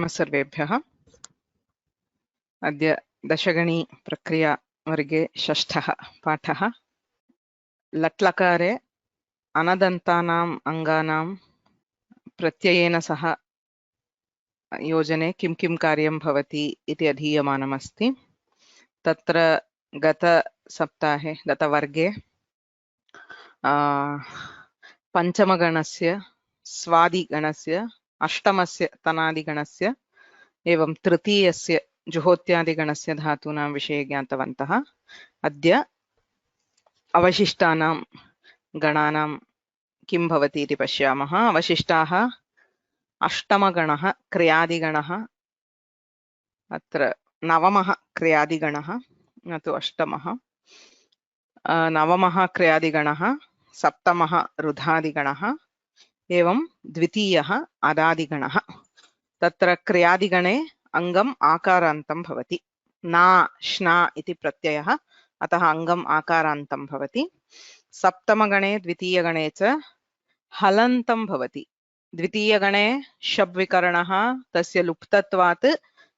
नमः सर्वेभ्यः। अद्य दशगणी प्रक्रिया वर्गे षष्ठः पाठः। लट्लकारे अनदन्तानाम् अङ्गानां प्रत्ययेन सह योजने किं किं कार्यं भवति इति अधीयमानमस्ति। तत्र गतवर्गे पञ्चमगणस्य, स्वादिगणस्य, अष्टमस्य तनादिगणस्य एवं तृतीयस्य जुहोत्यादिगणस्य धातूनां विषये ज्ञातवन्तः। अद्य अवशिष्टानां गणानां किं भवति इति पश्यामः। अवशिष्टाः अष्टमगणः क्रियादिगणः, अत्र नवमः क्रियादिगणः न तु अष्टमः, नवमः क्रियादिगणः, सप्तमः रुधादिगणः एवं द्वितीयः अदादिगणः। तत्र क्रियादिगणे अङ्गम् आकारान्तं भवति। ना श्ना इति प्रत्ययः, अतः अङ्गम् आकारान्तं भवति। सप्तमगणे द्वितीयगणे च हलन्तं भवति। द्वितीयगणे शब्विकरणः, तस्य लुप्तत्वात्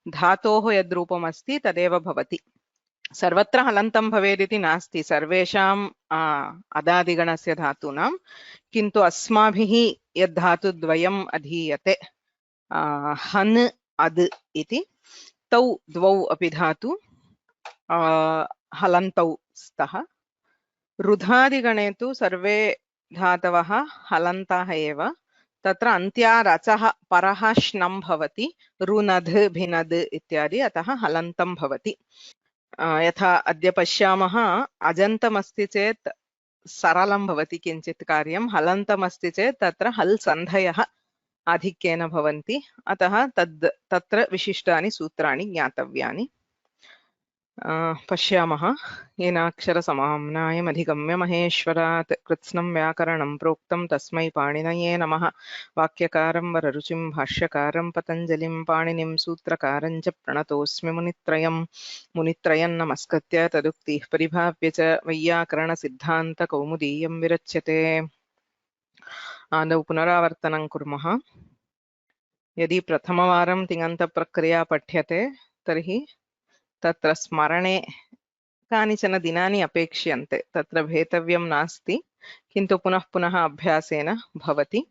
धातोः यद्रूपम् अस्ति तदेव भवति। सर्वत्र हलन्तं भवेदिति नास्ति सर्वेषाम् अदादिगणस्य धातूनां, किन्तु अस्माभिः यद् धातुद्वयम् अधीयते हन् अद् इति, तौ द्वौ अपि धातु हलन्तौ स्तः। रुधादिगणे तु सर्वे धातवः हलन्ताः एव। तत्र अन्त्यारचः परः श्नं भवति, रुनद् भिनद् इत्यादि, अतः हलन्तं भवति। यथा अद्य पश्यामः, अजन्तमस्ति चेत् सरलं भवति किञ्चित् कार्यं, हलन्तमस्ति चेत् तत्र हल् सन्धयः आधिक्येन भवन्ति, अतः तत्र विशिष्टानि सूत्राणि ज्ञातव्यानि। पश्यामः। येनाक्षरसमाम्नायमधिगम्य महेश्वरात् कृत्स्नं व्याकरणं प्रोक्तं तस्मै पाणिनये नमः। वाक्यकारं वररुचिं भाष्यकारं पतञ्जलिं पाणिनिं सूत्रकारं च प्रणतोऽस्मि मुनित्रयम्। मुनित्रयं नमस्कृत्य तदुक्तिः परिभाव्य च वैयाकरणसिद्धान्तकौमुदीयं विरच्यते। आदौ पुनरावर्तनं कुर्मः। यदि प्रथमवारं तिङन्तप्रक्रिया पठ्यते तर्हि तत्र स्मरणे कानिचन दिनानि अपेक्ष्यन्ते, तत्र भेतव्यं नास्ति, किन्तु पुनः पुनः अभ्यासेन भवति।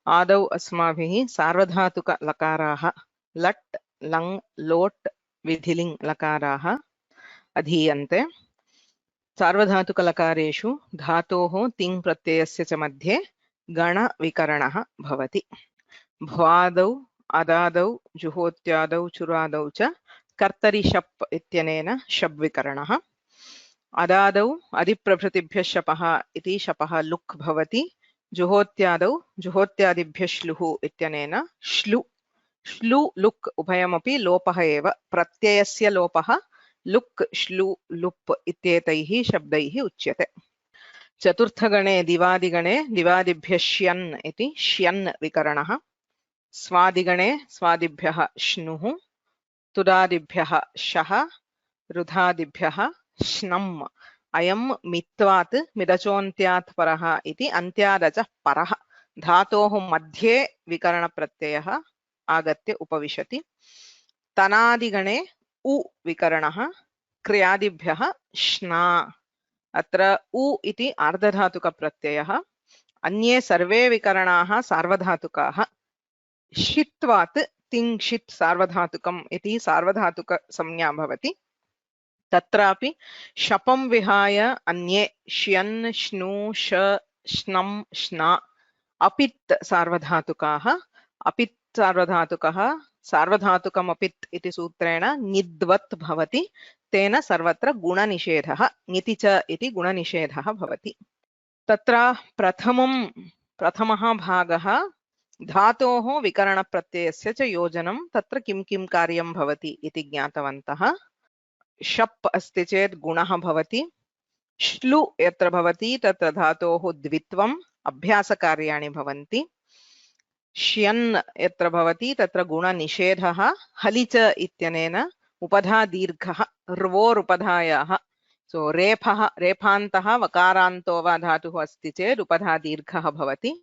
आदौ अस्माभिः सार्वधातुकलकाराः लट् लङ् लोट् विधिलिङ् लकाराः अधीयन्ते। सार्वधातुकलकारेषु धातोः तिङ् प्रत्ययस्य च मध्ये गणविकरणः भवति। भ्वादौ अदादौ जुहोत्यादौ चुरादौ च कर्तरि शप् इत्यनेन शब्विकरणः। अदादौ अधिप्रभृतिभ्यः शपः इति शपः लुक् भवति। जुहोत्यादौ जुहोत्यादिभ्यः श्लुः इत्यनेन श्लु लुक् उभयमपि लोपः एव। प्रत्ययस्य लोपः लुक् श्लु लुप् इत्येतैः शब्दैः उच्यते। चतुर्थगणे दिवादिगणे दिवादिभ्यः श्यन् इति श्यन् विकरणः। स्वादिगणे स्वादिभ्यः श्नुः, तुदादिभ्यः शः, रुधादिभ्यः श्नम्। अयं मित्वात् मिदचोन्त्यात् परः इति अन्त्यादचः परः धातोः मध्ये विकरणप्रत्ययः आगत्य उपविशति। तनादिगणे उ विकरणः, क्रियादिभ्यः श्ना। अत्र उ इति आर्धधातुकप्रत्ययः। अन्ये सर्वे विकरणाः सार्वधातुकाः। षित्वात् तिङ्क्षित् सार्वधातुकम् इति सार्वधातुकसंज्ञा भवति। तत्रापि शपं विहाय अन्ये श्यन् श्नु श श्नं श्ना अपित् सार्वधातुकाः। अपित् सार्वधातुकः सार्वधातुकम् अपित् इति सूत्रेण ङिद्वत् भवति, तेन सर्वत्र गुणनिषेधः ङिति च इति गुणनिषेधः भवति। तत्र प्रथमः भागः धातोः विकरणप्रत्ययस्य च योजनं। तत्र किं किं कार्यं भवति इति ज्ञातवन्तः। शप् अस्ति चेत् गुणः भवति। श्लु यत्र भवति तत्र धातोः द्वित्वम्, अभ्यासकार्याणि भवन्ति। श्यन् यत्र भवति तत्र गुणनिषेधः। हलि च इत्यनेन उपधादीर्घः र्वोरुपधायाः, सो रेफान्तः वकारान्तो वा धातुः अस्ति चेत् उपधादीर्घः भवति।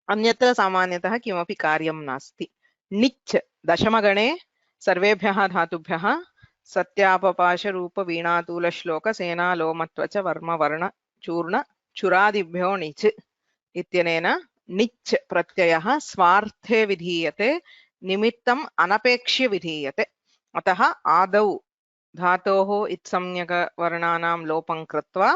अन्यत्र सामान्यतः किमपि कार्यं नास्ति। निच् दशमगणे सर्वेभ्यः धातुभ्यः सत्यापपाशरूपवीणातूलश्लोकसेनालोमत्वच वर्मवर्णचूर्णचुरादिभ्यो णिच् इत्यनेन निच् प्रत्ययः स्वार्थे विधीयते, निमित्तम् अनपेक्ष्य विधीयते। अतः आदौ धातोः इत्संज्ञकवर्णानां लोपं कृत्वा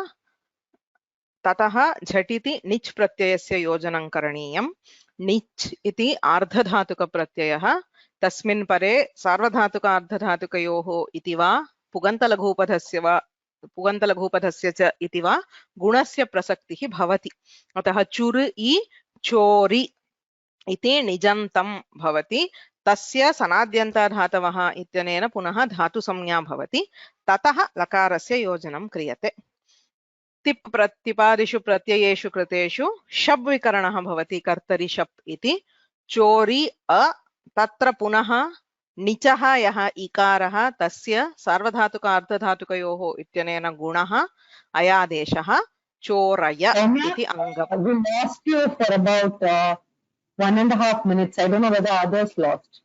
ततः झटिति निच् प्रत्ययस्य योजनं करणीयम्। निच् इति आर्धधातुकप्रत्ययः, तस्मिन् परे सार्वधातुकार्धधातुकयोः इति वा पुगन्तलघूपधस्य च इति वा गुणस्य प्रसक्तिः भवति। अतः चुर् इ चोरि इति निजन्तं भवति। तस्य सनाद्यन्ताधातवः इत्यनेन पुनः धातुसंज्ञा भवति। ततः लकारस्य योजनं क्रियते। तिप् प्रतिपादिषु प्रत्ययेषु कृतेषु शब् विकरणः भवति, कर्तरि शप् इति। चोरि अ तत्र पुनः निचः यः इकारः तस्य सार्वधातुकार्धधातुकयोः इत्यनेन गुणः अयादेशः चोरय इति अङ्गम्. We lost you for about 1.5 minutes. I don't know whether others lost.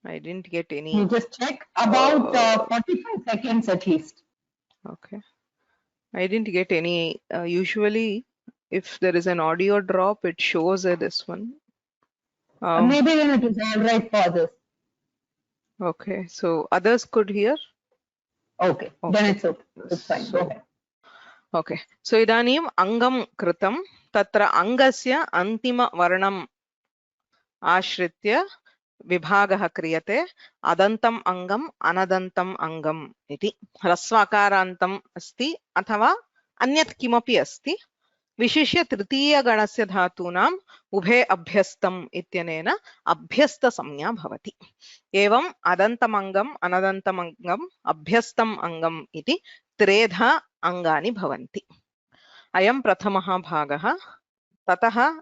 I didn't get any. You just check about 45 seconds at least. Okay. I didn't get any. Usually, if there is an audio drop, it shows this one. Maybe then it is all right for others. Okay. So others could hear? Okay. Then it's okay. It's fine. Go ahead. Okay. So idanim angam kritam tatra angasya antima varnam ashritya विभागः क्रियते. अदन्तम् अङ्गम् अनदन्तम् अङ्गम् इति. ह्रस्वाकारान्तम् अस्ति अथवा अन्यत् किमपि अस्ति. विशिष्य तृतीयगणस्य धातूनाम् उभे अभ्यस्तम् इत्यनेन अभ्यस्तसंज्ञा भवति. एवम् अदन्तमङ्गम् अनदन्तमङ्गम् अभ्यस्तम् अङ्गम् इति त्रेधा अङ्गानि भवन्ति. अयं प्रथमः भागः. ततः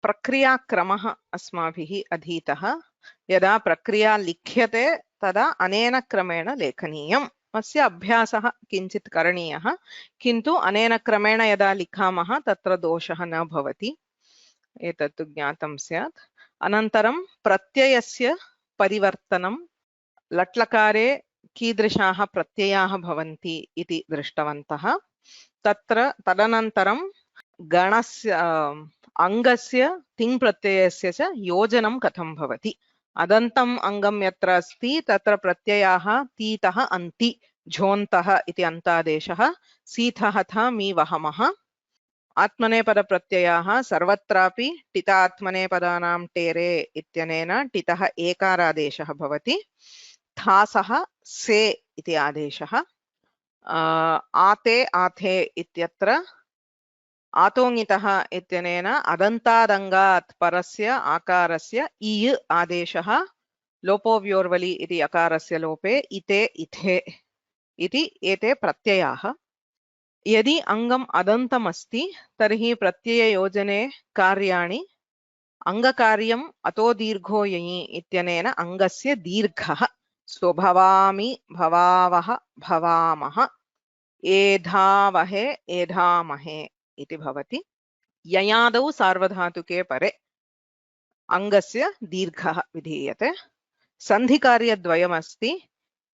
प्रक्रियाक्रमः अस्माभिः अधीतः. यदा प्रक्रिया लिख्यते तदा अनेन क्रमेण लेखनीयम्. अस्य अभ्यासः किञ्चित् करणीयः, किन्तु अनेन क्रमेण यदा लिखामः तत्र दोषः न भवति, एतत् ज्ञातं स्यात्. अनन्तरं प्रत्ययस्य परिवर्तनं, लट्लकारे कीदृशाः प्रत्ययाः भवन्ति इति दृष्टवन्तः. तदनन्तरं गणस्य अङ्गस्य तिङ् प्रत्ययस्य च योजनं कथं भवति. अदन्तम् अङ्गं यत्र अस्ति तत्र प्रत्ययाः तीतः अन्ति झोन्तः इति अन्तादेशः, सीथः थ मी वहमः. आत्मनेपदप्रत्ययाः सर्वत्रापि टितात्मनेपदानां टेरे इत्यनेन टितः एकारादेशः भवति. थासः से इति आदेशः. आते आथे इत्यत्र आतोङितः इत्यनेन अदन्तादङ्गात् परस्य आकारस्य इय् आदेशः. लोपोव्योर्वलि इति अकारस्य लोपे इते इथे इति एते प्रत्ययाः. यदि अङ्गम् अदन्तमस्ति तर्हि प्रत्यययोजने कार्याणि. अङ्गकार्यम् अतो दीर्घो ययि इत्यनेन अङ्गस्य दीर्घः. स्वभवामि भवावः भवामः, एधावहे एधामहे इति भवति. ययादौ सार्वधातुके परे अङ्गस्य दीर्घः विधीयते. सन्धिकार्यद्वयमस्ति.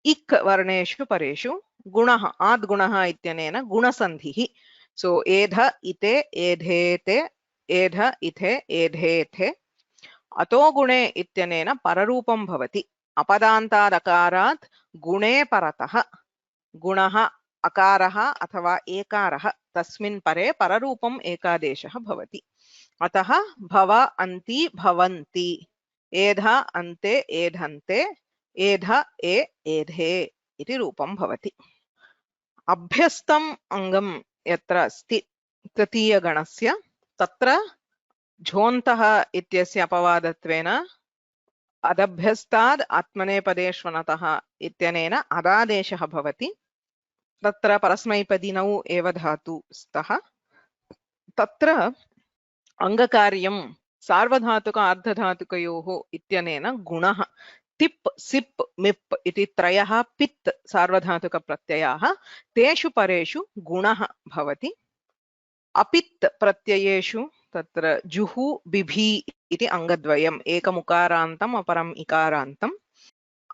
इक् वर्णेषु परेषु गुणः आद्गुणः इत्यनेन गुणसन्धिः. सो एध इते एधेते, एध इथे एधेथे. अतो गुणे इत्यनेन पररूपं भवति. अपदान्तादकारात् गुणे परतः गुणः अकारः अथवा एकारः तस्मिन् परे पररूपम् एकादेशः भवति. अतः भव अन्ति भवन्ति, एध अन्ते एधन्ते, एध ए एधे इति रूपं भवति. अभ्यस्तम् अङ्गं यत्र अस्ति तृतीयगणस्य तत्र झोन्तः इत्यस्य अपवादत्वेन अदभ्यस्ताद् आत्मनेपदेष्वनतः इत्यनेन अदादेशः भवति. तत्र परस्मैपदिनौ एव धातु स्तः. तत्र अङ्गकार्यं सार्वधातुक अर्धधातुकयोः इत्यनेन गुणः. तिप् सिप् मिप् इति त्रयः पित् सार्वधातुकप्रत्ययाः. तेषु परेषु गुणः भवति. अपित् प्रत्ययेषु तत्र जुहु बिभि इति अङ्गद्वयम्, एकमुकारान्तम् अपरम् इकारान्तम्।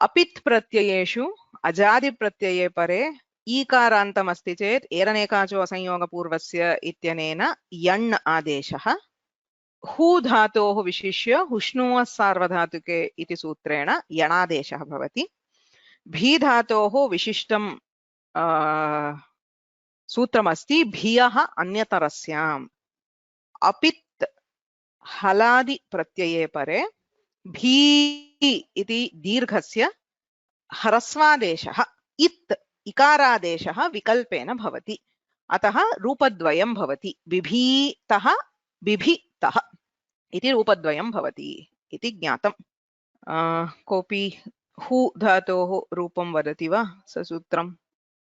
अपित् प्रत्ययेषु अजादिप्रत्यये परे ईकारान्तम् अस्ति चेत् एरनेकाचो असंयोगपूर्वस्य इत्यनेन यण् आदेशः। हु धातोः विशिष्य हुष्णुवः सार्वधातुके इति सूत्रेण यणादेशः भवति। भी धातोः विशिष्टं सूत्रमस्ति भियः अन्यतरस्याम्। अपित् हलादि प्रत्यये परे भी इति दीर्घस्य ह्रस्वादेशः इत् इकारादेशः विकल्पेन भवति, अतः रूपद्वयं भवति। बिभीतः बिभितः इति रूपद्वयं भवति इति ज्ञातम्। कोऽपि हु धातोः रूपं वदति वा ससूत्रम्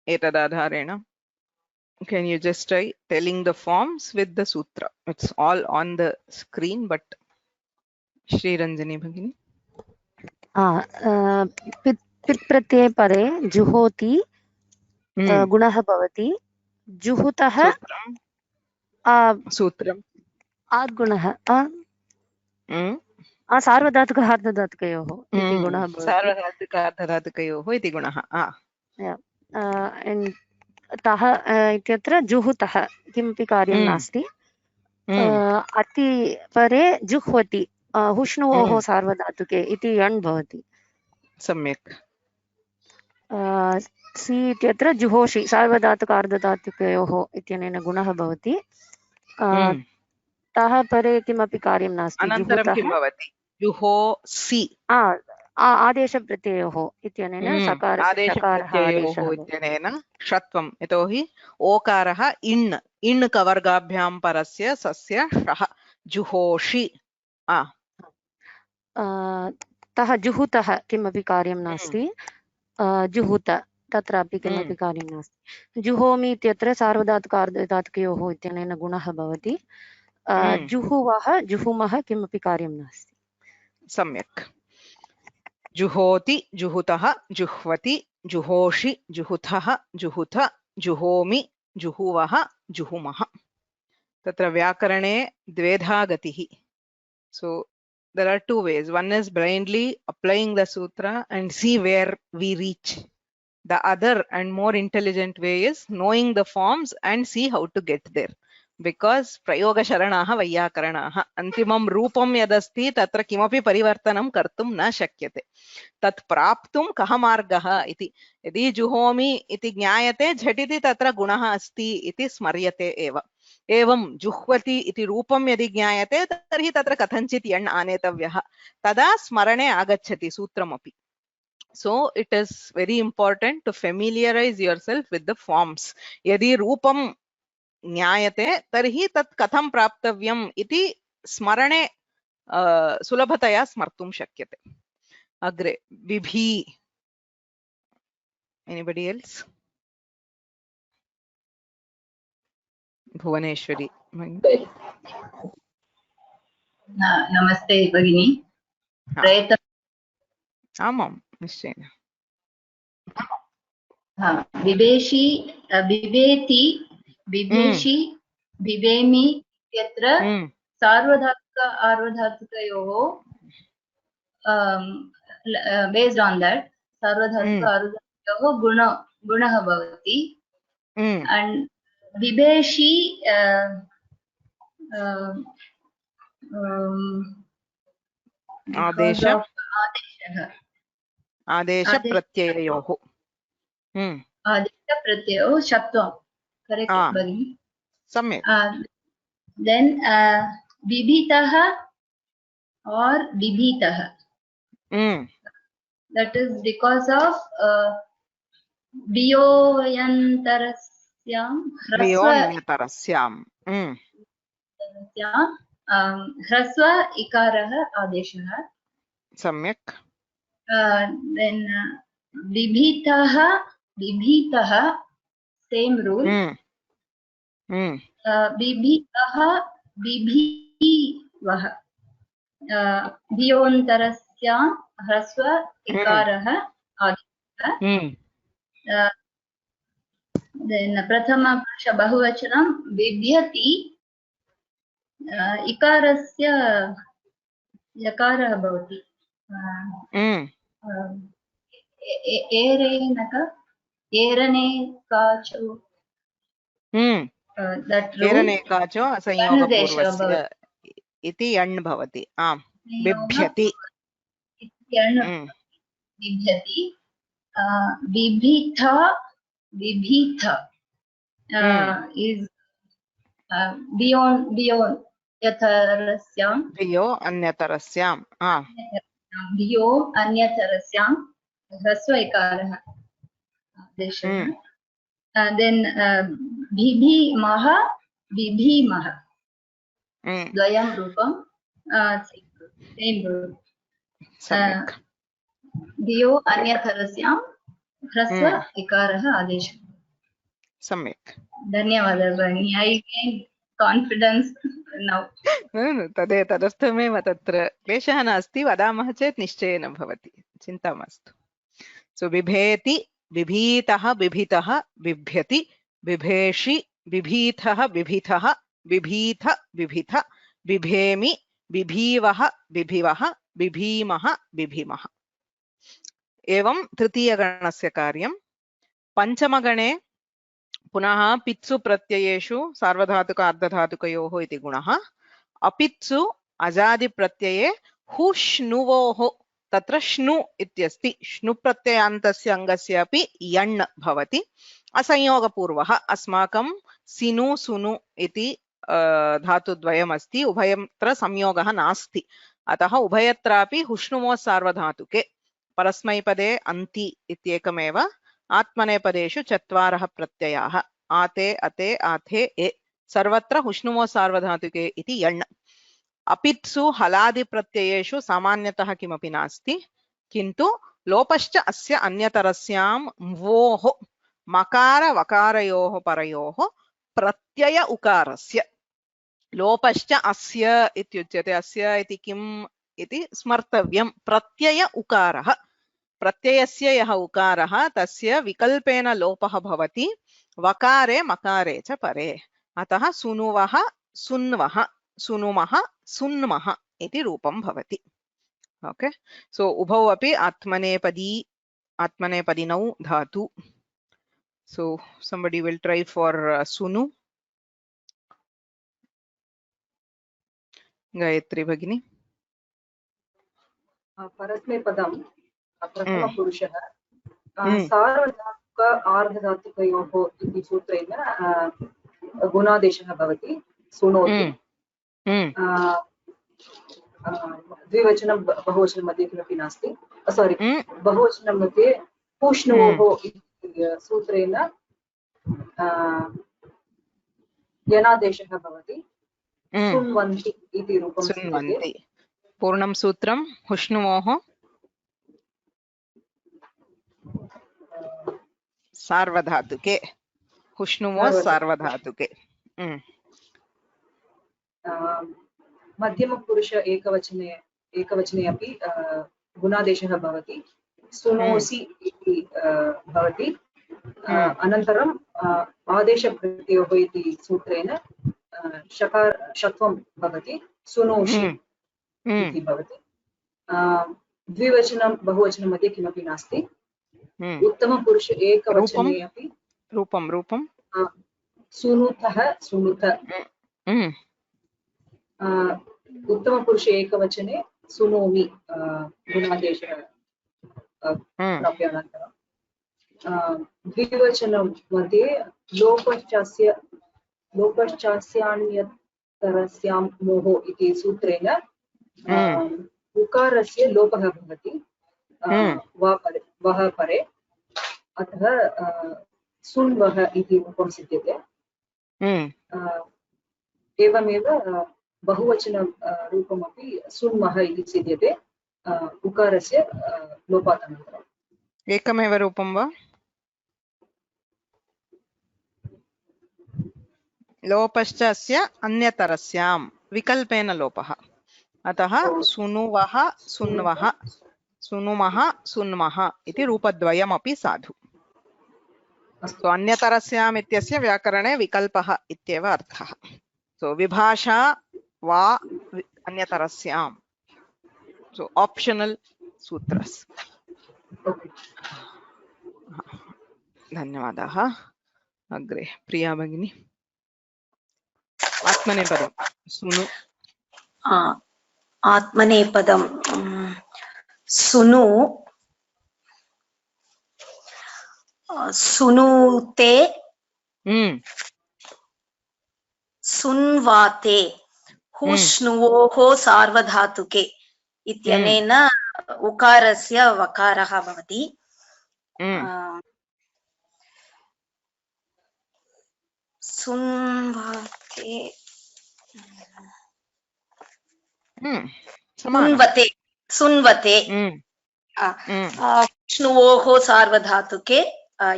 एतदाधारेण? Can you just try telling the forms with the sutra? It's all on the screen, but Shri Ranjani Bhagini. पित् प्रत्यये परे जुहोति गुणः भवति। जुहुतः सूत्रम् आद्गुणः सार्वधातुक अर्धधातुकयोः इति गुणः भवति। सार्वधातुक अर्धधातुकयोः इति गुणः। तः इत्यत्र जुहुतः किमपि कार्यं नास्ति। अति परे जुह्वति हुष्णुवोः सार्वधातुके इति यण् भवति। सम्यक्। सि इत्यत्र जुहोषि सार्वधातुक अर्धधातुकयोः इत्यनेन गुणः भवति। तः परे किमपि कार्यं नास्ति। अनन्तरं किं भवति? जुहोसि आदेशप्रत्ययोः इत्यनेन आदेशप्रत्ययोः इत्यनेन षत्वं, यतोहि ओकारः इण् कवर्गाभ्यां परस्य सस्य षः जुहोषि। तः जुहुतः किमपि कार्यं नास्ति। जुहुत तत्रापि किमपि कार्यं नास्ति। जुहोमि इत्यत्र सार्वधातुक अर्धधातुकयोः इत्यनेन गुणः भवति। जुहुवः जुहुमः किमपि कार्यं नास्ति। सम्यक्। जुहोति जुहुतः जुह्वति जुहोषि जुहुथः जुहुथ जुहोमि जुहुवः जुहुमः। तत्र व्याकरणे द्वेधा गतिः। So there are two ways. One is blindly applying the sutra and see where we reach. The other and more intelligent way is knowing the forms and see how to get there. Because प्रयोगशरणाः वैयाकरणाः, अन्तिमं रूपं यदस्ति तत्र किमपि परिवर्तनं कर्तुं न शक्यते। तत् प्राप्तुं कः मार्गः इति। यदि जुहोमि इति ज्ञायते झटिति तत्र गुणः अस्ति इति स्मर्यते एव। एवं जुह्वति इति रूपं यदि ज्ञायते तर्हि तत्र कथञ्चित् यण् आनेतव्यः, तदा स्मरणे आगच्छति सूत्रमपि। So it is very important to familiarize yourself with the forms. यदि रूपं ज्ञायते तर्हि तत् कथं प्राप्तव्यम् इति स्मरणे सुलभतया स्मर्तुं शक्यते। अग्रे बिभि। Anybody else? भुवनेश्वरी। नमस्ते भगिनी। आमां निश्चयेन। बिभेषि बिभेति बिभेषि बिभेमि इत्यत्र सार्वधातुक आर्वधातुकयोः based on that सार्वधातुक आर्वधातुकयोः गुणः भवति। and बिभेषि आदेशप्रत्यययोः आदेशप्रत्ययोः षत्वं। करेक्ट् भगिनि? सम्यक्। then बिभितः or बिभीतः, that is because of वियोयन्तरस्यां ह्रस्व इकारः आदेशः। सम्यक्। then बिभीतः same rule. बिभीतः बिभीवः भियोन्तरस्यां ह्रस्व इकारः आदेशः। then प्रथमपुरुष बहुवचनं बिभ्यति इकारस्य यकारः भवति एरेनक एरने काचो that rule एरनेकाचो अनुदेशः असंयोगपूर्वस्य इति यण् भवति आम् बिभ्यति बिभ्यति बिभीथा बिभीथा is beyond यतरस्यां धियो अन्यतरस्यां धियो अन्यतरस्यां ह्रस्व इकारः आदेशः then बिभीमः बिभीमः द्वयं रूपं same रूपं धियो अन्यतरस्यां ह्रस्व इकारः आदेशः सम्यक् धन्यवादः भगिनी I gained confidence now तदर्थमेव तत्र क्लेशः नास्ति वदामः चेत् निश्चयेन भवति चिन्ता मास्तु सो बिभेति बिभीतः बिभितः बिभ्यति बिभेषि बिभीथः बिभिथः बिभीथ बिभिथ बिभेमि बिभीवः बिभिवः बिभीमः बिभिमः एवं तृतीयगणस्य कार्यं पञ्चमगणे पुनः पित्सु प्रत्ययेषु सार्वधातुक अर्धधातुकयोः इति गुणः अपित्सु अजादिप्रत्यये हुष्णुवोः तत्र श्नु इत्यस्ति श्नु प्रत्ययान्तस्य अङ्गस्य अपि यण् भवति असंयोगपूर्वः अस्माकं सिनु सुनु इति धातुद्वयमस्ति उभयत्र संयोगः नास्ति अतः उभयत्रापि हुष्णुवोः सार्वधातुके परस्मैपदे अन्ति इत्येकमेव आत्मनेपदेषु चत्वारः प्रत्ययाः आते अते आथे ए सर्वत्र हुष्णुवोः सार्वधातुके इति यण् अपित्सु हलादि प्रत्ययेषु सामान्यतः किमपि नास्ति किन्तु लोपश्च अस्य अन्यतरस्यां म्वोः मकार वकारयोः परयोः प्रत्यय उकारस्य लोपश्च अस्य इत्युच्यते अस्य इति किम् इति स्मर्तव्यं प्रत्यय उकारः प्रत्ययस्य यः उकारः तस्य विकल्पेन लोपः भवति वकारे मकारे च परे अतः सुनुवः सुन्वः सुनुमः सुन्मः इति रूपं भवति ओके सो उभौ अपि आत्मनेपदिनौ धातु सो somebody will try for sunu Gayatri भगिनी परस्मैपदं प्रथमपुरुषः सार्वधातुक आर्धधातुकयोः इति सूत्रेण गुणादेशः भवति सुनोति द्विवचनं बहुवचनं मध्ये किमपि नास्ति सारी बहुवचनं मध्ये पूष्णोः इति सूत्रेण यणादेशः भवति सुन्वन्ति इति रूपं सुन्वन्ति पूर्णं सूत्रं हुष्णुवोः सार्वधातुके हुष्णुवोः सार्वधातुके मध्यमपुरुष एकवचने अपि गुणादेशः भवति सुनोसि इति भवति अनन्तरम् आदेशप्रत्ययोः इति सूत्रेण षत्वं भवति सुनोषि इति भवति द्विवचनं बहुवचनं मध्ये किमपि नास्ति उत्तमपुरुष एकवचने अपि रूपं सुनुतः सुनुत उत्तमपुरुष एकवचने सुनोमि गुणादेशः प्राप्यानन्तरं द्विवचनं मध्ये लोपश्चास्यान्यतरस्यां मोः इति सूत्रेण उकारस्य लोपः भवति वः परे अतः सुन्वः इति रूपं सिद्ध्यते एवमेव बहुवचन रूपमपि सुन्मः इति सिद्ध्यते उकारस्य लोपात् अनन्तरम् एकमेव रूपं वा लोपश्च अस्य अन्यतरस्यां विकल्पेन लोपः अतः सुनुवः सुन्वः सुनुमः सुन्मः इति रूपद्वयमपि साधु सो अन्यतरस्याम् इत्यस्य व्याकरणे विकल्पः इत्येव अर्थः सो विभाषा वा अन्यतरस्याम्. So optional sutras. Okay. धन्यवादाः. अग्रे प्रिया भगिनी. आत्मनेपदं सुनु. आत्मनेपदं सुनु सुनूते सुन्वाते हुष्णुवोः सार्वधातुके इत्यनेन उकारस्य वकारः भवति. सुन्वाते सुन्वते सुन्वते हुष्णुवोः सार्वधातुके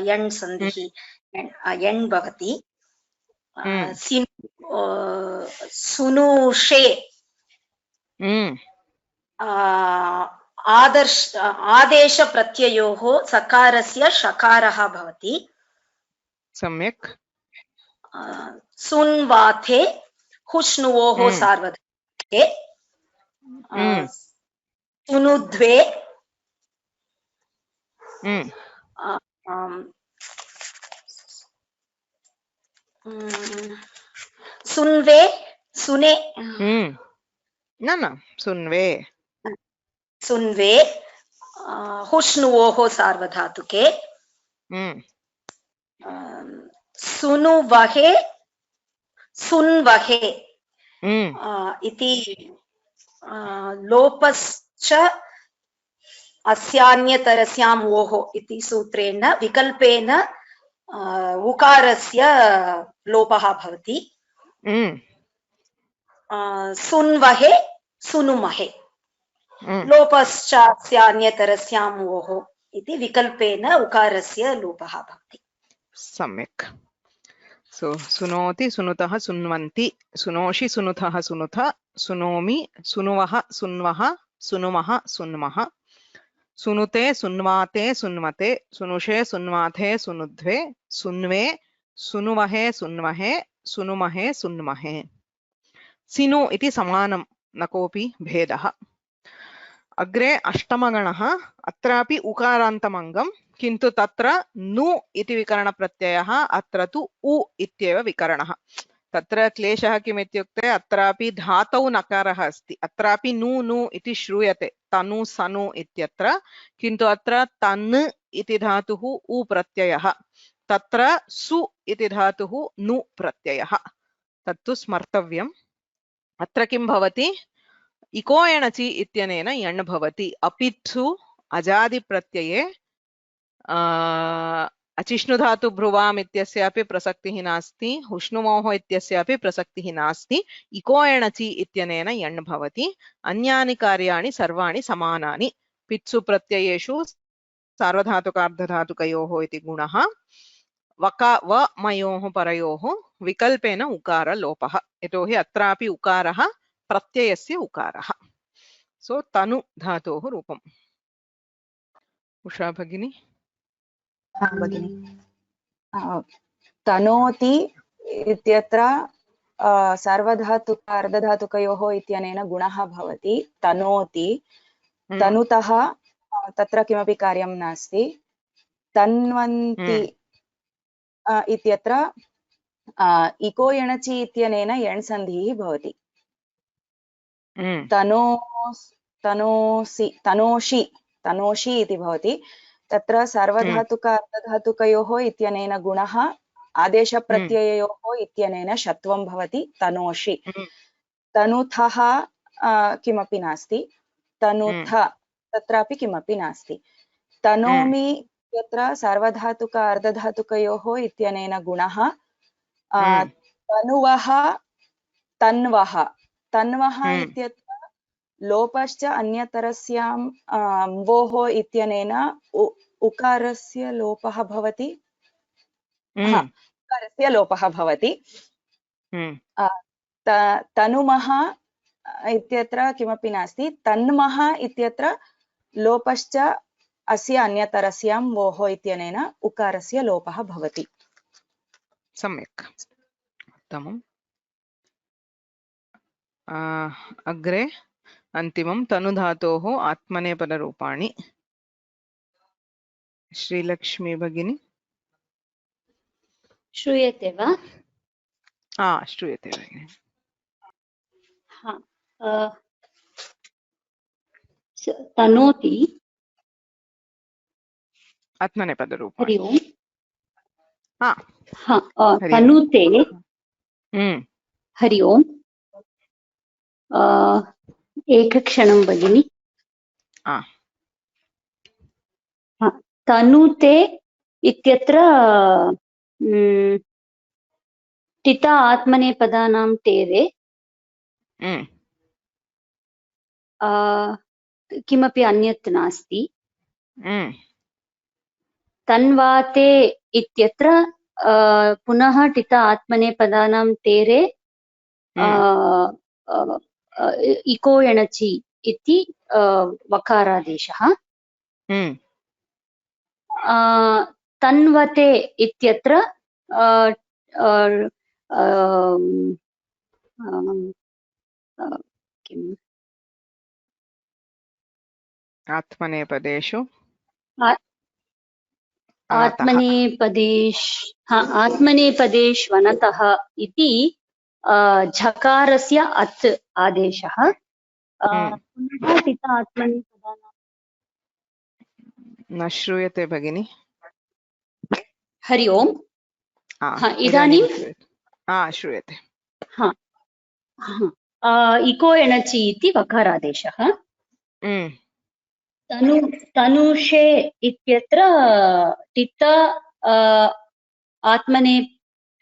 यण् सन्धिः यण् भवति. सुनूषे आदेशप्रत्ययोः सकारस्य षकारः भवति. सम्यक्. सुन्वाते हुष्णुवोः सार्वधातुके. सुनुद्वे सुन्वे सुने न सुन्वे सुन्वे हुष्णुवोः सार्वधातुके. सुनुवहे सुन्वहे इति लोपश्च अस्यान्यतरस्यां वोः इति सूत्रेण विकल्पेन उकारस्य लोपः भवति. सुन्वहे सुनुमहे लोपश्च अस्यान्यतरस्यां वोः इति विकल्पेन उकारस्य लोपः भवति. सम्यक्. सो सुनोति सुनुतः सुन्वन्ति सुनोषि सुनुतः सुनुथ सुनोमि सुनुवः सुन्वः सुनुमः सुन्मः सुनुते सुन्वाते सुन्वते सुनुषे सुन्वाथे सुनुध्वे सुन्वे सुनुवहे सुन्वहे सुनुमहे सुन्महे. सिनु इति समानं न कोऽपि भेदः. अग्रे अष्टमगणः. अत्रापि उकारान्तमङ्गं किन्तु तत्र नु इति विकरणप्रत्ययः अत्र तु उ इत्येव विकरणः. तत्र क्लेशः किम् इत्युक्ते अत्रापि धातौ नकारः अस्ति. अत्रापि नु नु इति श्रूयते तनु सनु इत्यत्र, किन्तु अत्र तन् इति धातुः उ प्रत्ययः, तत्र सु इति धातुः नु प्रत्ययः. तत्तु स्मर्तव्यम्. अत्र किं भवति? इको एणचि इत्यनेन यण् भवति. अपित्सु अजादिप्रत्यये अचिष्णुधातु भ्रुवाम् इत्यस्यापि प्रसक्तिः नास्ति, हुष्णुमोः इत्यस्यापि प्रसक्तिः नास्ति. इको एणचि इत्यनेन यण् भवति. अन्यानि कार्याणि सर्वाणि समानानि. पित्सु प्रत्ययेषु सार्वधातुकार्धधातुकयोः इति गुणः. व मयोः परयोः विकल्पेन उकार लोपः. यतोहि अत्रापि उकारः प्रत्ययस्य उकारः. सो तनु धातोः रूपम्. उषा भगिनी. तनोति इत्यत्र सार्वधातुक अर्धधातुकयोः इत्यनेन गुणः भवति. तनोति तनुतः तत्र किमपि कार्यं नास्ति. तन्वन्ति इत्यत्र इको एणचि इत्यनेन यण् सन्धिः भवति. तनोषि तनोषि इति भवति. तत्र सार्वधातुक अर्धधातुकयोः इत्यनेन गुणः आदेशप्रत्यययोः इत्यनेन षत्वं भवति. तनोषि. तनुथः किमपि नास्ति. तनुथ तत्रापि किमपि नास्ति. तनोमि इत्यत्र सार्वधातुक अर्धधातुकयोः इत्यनेन गुणः तनुवः तन्वः. तन्वः इत्यत्र लोपश्च अन्यतरस्यां वोः इत्यनेन उकारस्य लोपः भवति. उकारस्य लोपः भवति. तनुमः इत्यत्र किमपि नास्ति. तन्मः इत्यत्र लोपश्च अस्य अन्यतरस्यां वोः इत्यनेन उकारस्य लोपः भवति. सम्यक्. उत्तमम्. अग्रे अन्तिमं तनुधातोः आत्मनेपदरूपाणि। श्रीलक्ष्मी भगिनी। श्रूयते वा? श्रूयते भगिनि। हा, तनोति। आत्मनेपदरूपाणि। हरि ओम्। हा, हरि ओम्। तनुते। हरि ओम्। एकक्षणं भगिनि। तनुते इत्यत्र टिता आत्मनेपदानां टेरे किमपि अन्यत् नास्ति। तन्वाते इत्यत्र पुनः टिता आत्मनेपदानां टेरे इको एणचि इति वकारादेशः। तन्वते इत्यत्र किम् आत्मनेपदेषु आत्मनेपदेष्वनतः इति झकारस्य अत् आदेशः। पुनः टिता आत्मनेपदानां न श्रूयते भगिनि। हरि ओम्। इदानीं श्रूयते। इको एणचि इति वकारादेशः। तनुषे इत्यत्र टित आत्मने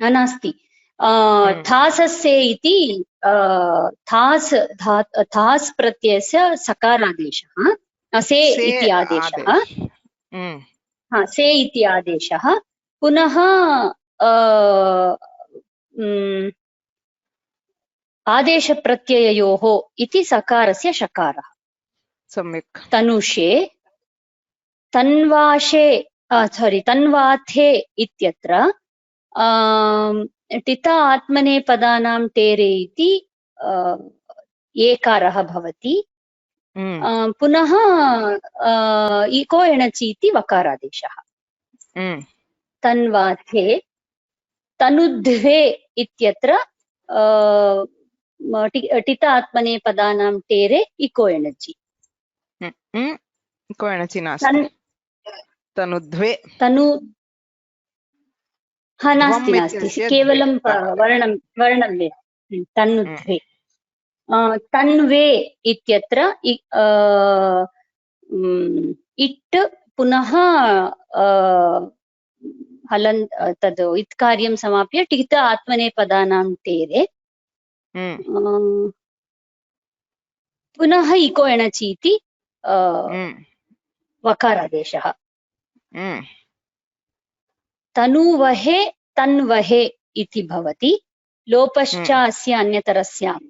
नास्ति। थासस्से इति थास् प्रत्ययस्य सकारादेशः। से इति आदेशः। से इति आदेशः। पुनः आदेशप्रत्यययोः इति सकारस्य शकारः। सम्यक्। तनुषे तन्वाथे इत्यत्र टिता आत्मनेपदानां टेरे इति एकारः भवति। पुनः इको एणचि इति वकारादेशः। तन्वाथे तनुद्वे इत्यत्र टिता आत्मनेपदानां टेरे इको एणचि। इको एणचि नास्ति। तनुद्वे नास्ति केवलं वर्णं तनुद्वे। तन्वे इत्यत्र इट् पुनः तद् इत्कार्यं समाप्य टित आत्मनेपदानां टेरे पुनः इको एणचि इति वकारादेशः। तनुवहे तन्वहे इति भवति। लोपश्च अस्य अन्यतरस्याम्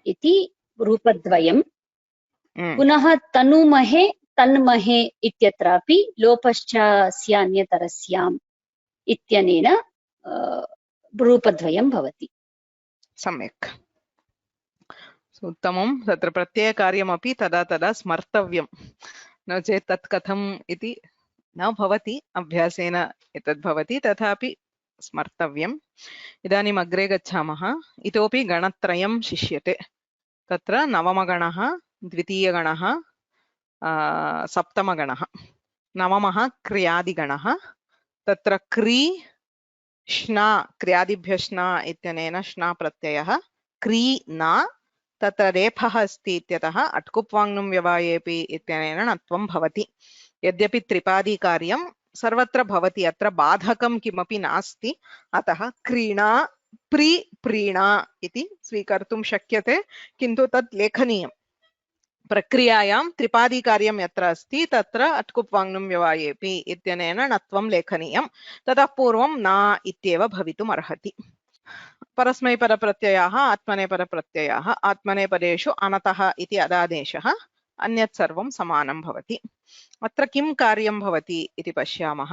इति रूपद्वयं। पुनः तनुमहे तन्महे इत्यत्रापि लोपश्च अस्य अन्यतरस्याम् इत्यनेन रूपद्वयं भवति। सम्यक्, उत्तमं। तत्र प्रत्ययकार्यमपि तदा तदा स्मर्तव्यं, नो चेत् तत् कथम् इति न भवति, अभ्यासेन एतद् भवति, तथापि स्मर्तव्यम्। इदानीम् अग्रे गच्छामः। इतोपि गणत्रयं शिष्यते। तत्र नवमगणः, द्वितीयगणः, सप्तमगणः। नवमः क्रियादिगणः। तत्र क्री श्ना, क्रियादिभ्यः श्ना इत्यनेन श्ना प्रत्ययः। क्री न, तत्र रेफः अस्ति इत्यतः अट्कुप्वाङ्नुं व्यवायेपि इत्यनेन णत्वं भवति। यद्यपि त्रिपादीकार्यं सर्वत्र भवति, अत्र बाधकं किमपि नास्ति, अतः क्रीणा प्रीणा इति स्वीकर्तुं शक्यते, किन्तु तत् लेखनीयं। प्रक्रियायां त्रिपादीकार्यं यत्र अस्ति तत्र अट्कुप्वाङ्नुं व्यवायेपि इत्यनेन णत्वं लेखनीयं। ततः पूर्वं न इत्येव भवितुम् अर्हति। परस्मैपदप्रत्ययाः, आत्मनेपदप्रत्ययाः। आत्मनेपदेषु अनतः इति अदादेशः, अन्यत् सर्वं समानं भवति। अत्र किं कार्यं भवति इति पश्यामः।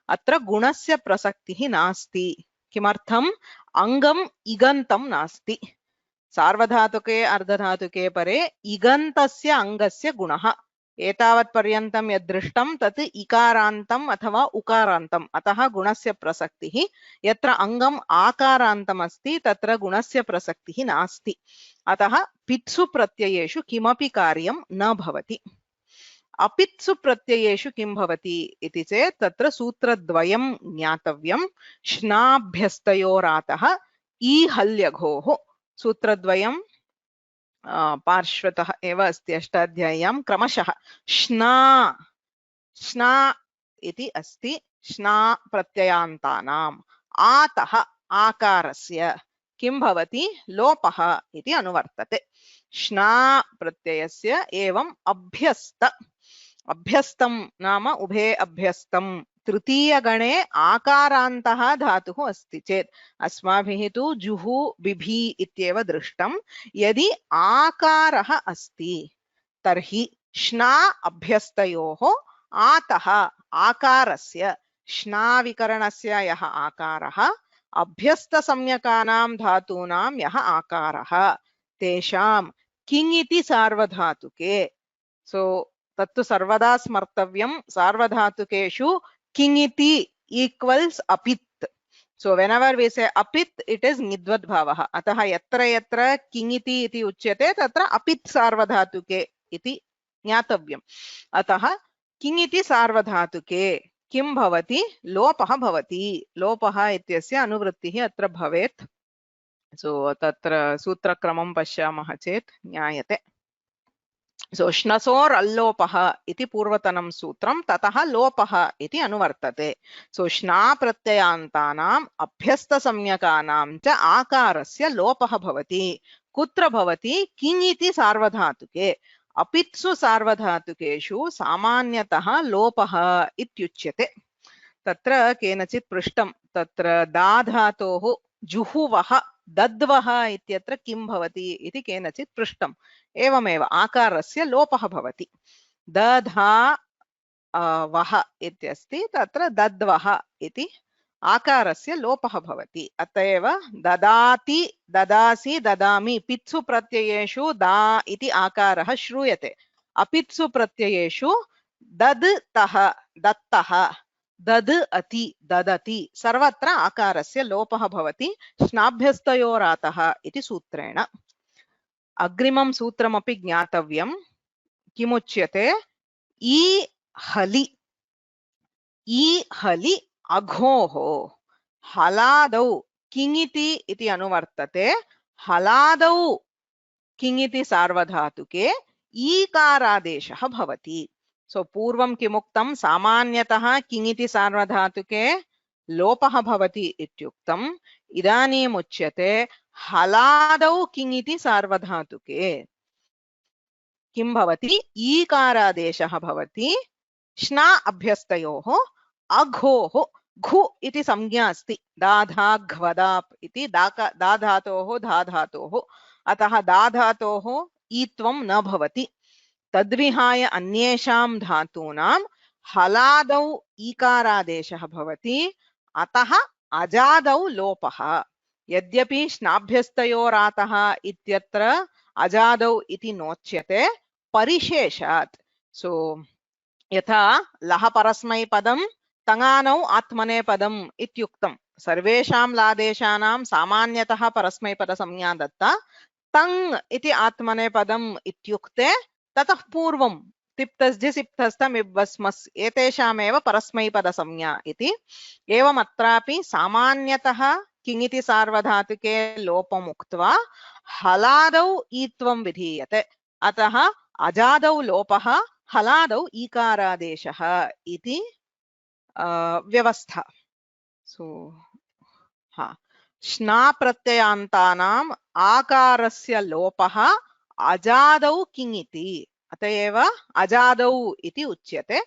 अत्र गुणस्य प्रसक्तिः नास्ति। किमर्थम्? अङ्गम् इगन्तं नास्ति। सार्वधातुके अर्धधातुके परे इगन्तस्य अङ्गस्य गुणः एतावत् पर्यन्तं यद् दृष्टं तत् इकारान्तम् अथवा उकारान्तम् अतः गुणस्य प्रसक्तिः यत्र अङ्गम् आकारान्तम् अस्ति तत्र गुणस्य प्रसक्तिः नास्ति अतः पित्सु प्रत्ययेषु किमपि कार्यं न भवति अपित्सु प्रत्ययेषु किं भवति इति चेत् तत्र सूत्रद्वयं ज्ञातव्यं श्नाभ्यस्तयोरातः ईहल्यघोः सूत्रद्वयं पार्श्वतः एव अस्ति अष्टाध्याय्यां क्रमशः श्ना श्ना इति अस्ति श्ना प्रत्ययान्तानाम् आतः आकारस्य किं भवति लोपः इति अनुवर्तते श्ना प्रत्ययस्य एवं अभ्यस्त अभ्यस्तं नाम उभे अभ्यस्तं तृतीयगणे आकारान्तः धातुः अस्ति चेत् अस्माभिः तु जुहु बिभि इत्येव दृष्टं यदि आकारः अस्ति तर्हि श्ना अभ्यस्तयोः आतः आकारस्य श्ना विकरणस्य यः आकारः अभ्यस्तसंज्ञकानां धातूनां यः आकारः तेषां किङ् इति सार्वधातुके सो तत्तु सर्वदा स्मर्तव्यं सार्वधातुकेषु किङ् इति equals apit so whenever we say apit it is nidvad bhavah atah yatra yatra king इति उच्यते तत्र apit सार्वधातुके इति ज्ञातव्यम् अतः किङ् इति सार्वधातुके किं भवति लोपः भवति लोपः इत्यस्य अनुवृत्तिः अत्र भवेत् सो तत्र सूत्रक्रमं पश्यामः चेत् ज्ञायते सो श्नसोर् अल्लोपः इति पूर्वतनं सूत्रं ततः लोपः इति अनुवर्तते सो श्ना प्रत्ययान्तानाम् अभ्यस्तसंज्ञकानां च आकारस्य लोपः भवति कुत्र भवति किङ् इति सार्वधातुके अपित्सु सार्वधातुकेषु सामान्यतः लोपः इत्युच्यते तत्र केनचित् पृष्टं तत्र दाधातोः जुहुवः दद्वः इत्यत्र किं भवति इति केनचित् पृष्टम् एवमेव आकारस्य लोपः भवति दधा वः इत्यस्ति तत्र दद्वः इति आकारस्य लोपः भवति अतएव ददाति ददासि ददामि पित्सु प्रत्ययेषु दा इति आकारः श्रूयते अपित्सु प्रत्ययेषु दद् तः दत्तः दद् अति ददति सर्वत्र आकारस्य लोपः भवति श्नाभ्यस्तयोरातः इति सूत्रेण अग्रिमं सूत्रमपि ज्ञातव्यं किमुच्यते ई हलि अघोः हलादौ किङ् इति अनुवर्तते हलादौ किङ् इति सार्वधातुके ईकारादेशः भवति सो पूर्वं किमुक्तं सामान्यतः किङ् इति सार्वधातुके लोपः भवति इत्युक्तम् इदानीम् उच्यते हलादौ किङ् इति सार्वधातुके किं भवति ईकारादेशः भवति श्ना अभ्यस्तयोः अघोः घु इति संज्ञा अस्ति दाधा घ्वदाप् इति दाधातोः धाधातोः अतः दाधातोः ईत्वं न भवति तद्विहाय अन्येषां धातूनां हलादौ ईकारादेशः भवति अतः अजादौ लोपः यद्यपि श्नाभ्यस्तयोरातः इत्यत्र अजादौ इति नोच्यते परिशेषात् सो यथा लह परस्मैपदं तङानौ आत्मनेपदम् इत्युक्तं सर्वेषां लादेशानां सामान्यतः परस्मैपदसंज्ञा दत्ता तङ् इति आत्मनेपदम् इत्युक्ते ततः पूर्वं तिप्तस्झिसिप्तस्थम् इब्बस्मस् एतेषामेव परस्मैपदसंज्ञा इति एवम् अत्रापि सामान्यतः किङ् इति सार्वधातुके लोपम् उक्त्वा हलादौ ईत्वं विधीयते अतः अजादौ लोपः हलादौ ईकारादेशः इति व्यवस्था सो श्ना प्रत्ययान्तानाम् आकारस्य लोपः अजादौ किङ् इति अतएव अजादौ इति उच्यते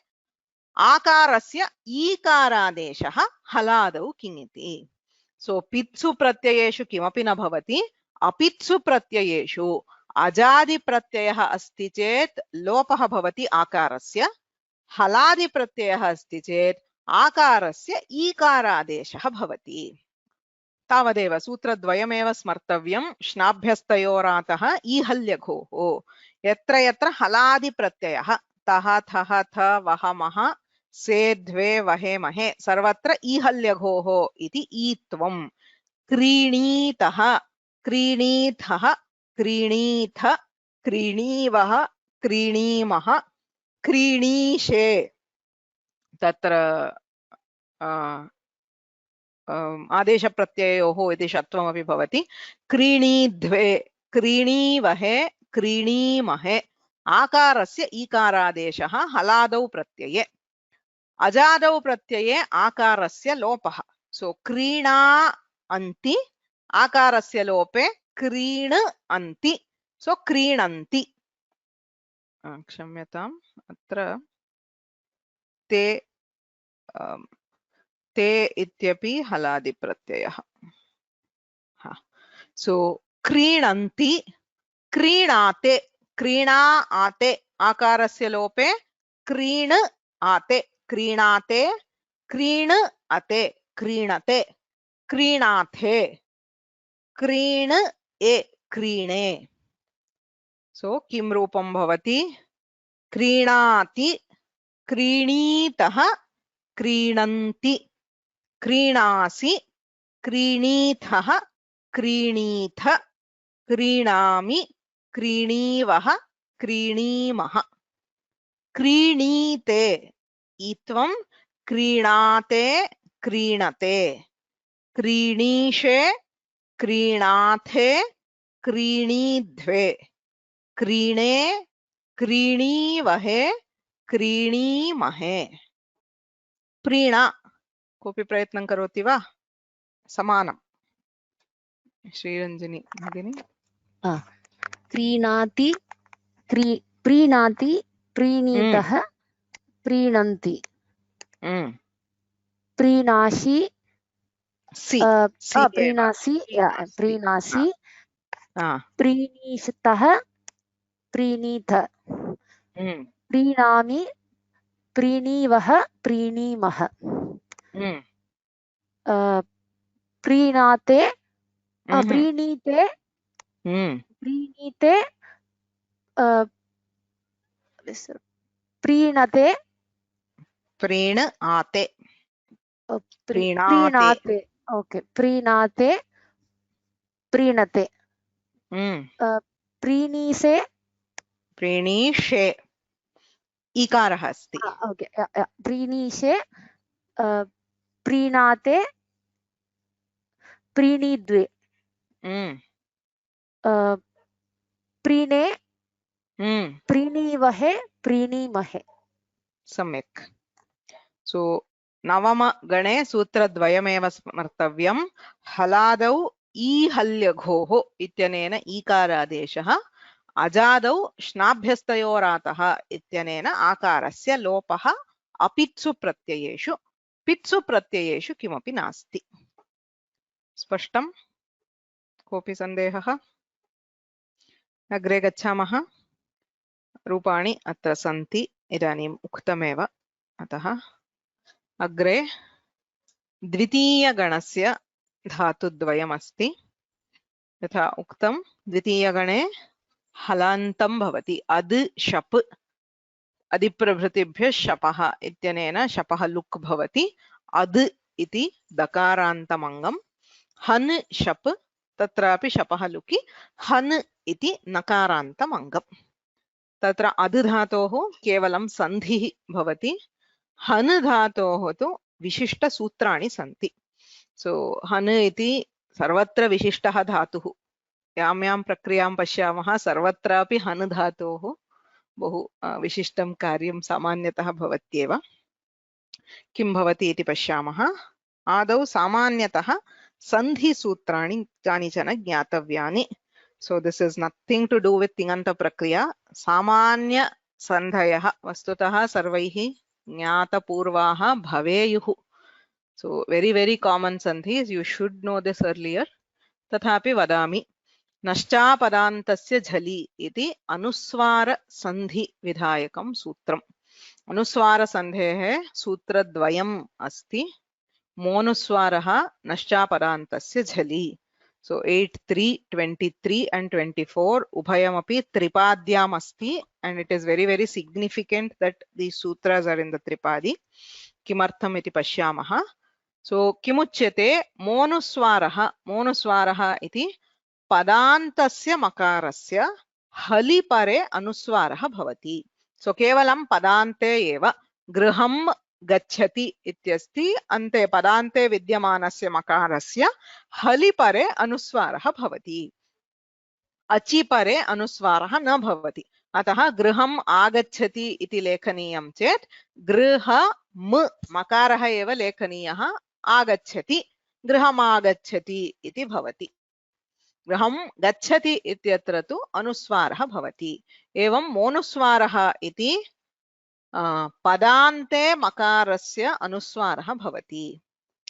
आकारस्य ईकारादेशः हलादौ किङ् इति सो पित्सु प्रत्ययेषु किमपि न भवति अपित्सु प्रत्ययेषु अजादि प्रत्ययः अस्ति चेत् लोपः भवति आकारस्य हलादि प्रत्ययः अस्ति चेत् आकारस्य ईकारादेशः भवति तावदेव सूत्रद्वयमेव स्मर्तव्यं श्नाभ्यस्तयोरातः ईहल्यघोः यत्र यत्र हलादिप्रत्ययः तः थः थ वहमः से द्वे वहेमहे सर्वत्र ईहल्यघोः इति ईत्वं क्रीणीतः क्रीणीथः क्रीणीथ क्रीणीवः क्रीणीमः क्रीणीषे तत्र आदेशप्रत्ययोः इति षत्वमपि भवति क्रीणीध्वे क्रीणीवहे क्रीणीमहे आकारस्य ईकारादेशः हलादौ प्रत्यये अजादौ प्रत्यये आकारस्य लोपः सो क्रीणा अन्ति आकारस्य लोपे क्रीण अन्ति सो क्रीणन्ति क्षम्यताम् अत्र ते ते इत्यपि हलादि प्रत्ययः सो क्रीणन्ति क्रीणाते क्रीणा आते आकारस्य लोपे क्रीण आते क्रीणाते क्रीण अते क्रीणते क्रीणाथे क्रीण ए क्रीणे सो किं रूपं भवति क्रीणाति क्रीणीतः क्रीणन्ति क्रीणासि क्रीणीथः क्रीणीथ क्रीणामि क्रीणीवः क्रीणीमः क्रीणीते ईत्वं क्रीणाते क्रीणते क्रीणीषे क्रीणाथे क्रीणीध्वे क्रीणे क्रीणीवहे क्रीणीमहे प्रीणा कोऽपि प्रयत्नं करोति वा समानं श्रीरञ्जनी भगिनी क्रीणाति प्रीणाति प्रीणीतः प्रीणन्ति प्रीणासि प्रीणासि प्रीणासि प्रीणीषतः प्रीणीथ प्रीणामि प्रीणीवः प्रीणीमः प्रीणाते प्रीणीते प्रीणीते प्रीणते प्रीण आते प्रीणाते ओके प्रीणाते प्रीणते प्रीणीसे प्रीणीषे इकारः अस्ति ओके प्रीणीषे प्रीणाते प्रीणीद्वे प्रीणे प्रीणीवहे प्रीणीमहे सम्यक् सो नवमगणे सूत्रद्वयमेव स्मर्तव्यं हलादौ ईहल्यघोः इत्यनेन ईकारादेशः अजादौ श्नाभ्यस्तयोरातः इत्यनेन आकारस्य लोपः अपित्सु प्रत्ययेषु पित्सु प्रत्ययेषु किमपि नास्ति स्पष्टं कोऽपि सन्देहः अग्रे गच्छामः रूपाणि अत्र सन्ति इदानीम् उक्तमेव अतः अग्रे द्वितीयगणस्य धातुद्वयमस्ति यथा उक्तं द्वितीयगणे हलान्तं भवति अद् शप् अधिप्रभृतिभ्यः शपः इत्यनेन शपः लुक् भवति अद् इति दकारान्तमङ्गं हन् शप् तत्रापि शपः लुकि हन् इति नकारान्तमङ्गम् तत्र अद् धातोः केवलं सन्धिः भवति हन् धातोः तु विशिष्टसूत्राणि सन्ति सो हन् इति सर्वत्र विशिष्टः धातुः यां यां प्रक्रियां पश्यामः सर्वत्रापि हन् धातोः बहु विशिष्टं कार्यं सामान्यतः भवत्येव किं भवति इति पश्यामः आदौ सामान्यतः सन्धिसूत्राणि कानिचन ज्ञातव्यानि so this is nothing to do with तिङन्त प्रक्रिया सामान्य सन्धयः वस्तुतः सर्वैः ज्ञातपूर्वाः भवेयुः so very common sandhis you should know this earlier तथापि वदामि नश्चापदान्तस्य झलि इति अनुस्वार सन्धि विधायकं सूत्रम् अनुस्वार सन्धेः सूत्रद्वयम् अस्ति मोनुस्वारः नश्चापदान्तस्य झलि. So 8, 3, 23 and 24 ubhayamapi tripadyam asti, and it is very, very significant that these sutras are in the tripadi. Kimartham iti pashyamaha. So kimuchyate monuswaraha iti padantasya makarasya hali pare anuswaraha bhavati. So kevalam padante eva griham gacchati ityasti ante padante vidyamanasya makarasya hali pare anuswaraha bhavati. अचि परे अनुस्वारः न भवति. अतः गृहम् आगच्छति इति लेखनीयं चेत् गृह म मकारः एव लेखनीयः. आगच्छति गृहमागच्छति इति भवति. गृहं गच्छति इत्यत्र तु अनुस्वारः भवति. एवं मोनुस्वारः इति पदान्ते मकारस्य अनुस्वारः भवति.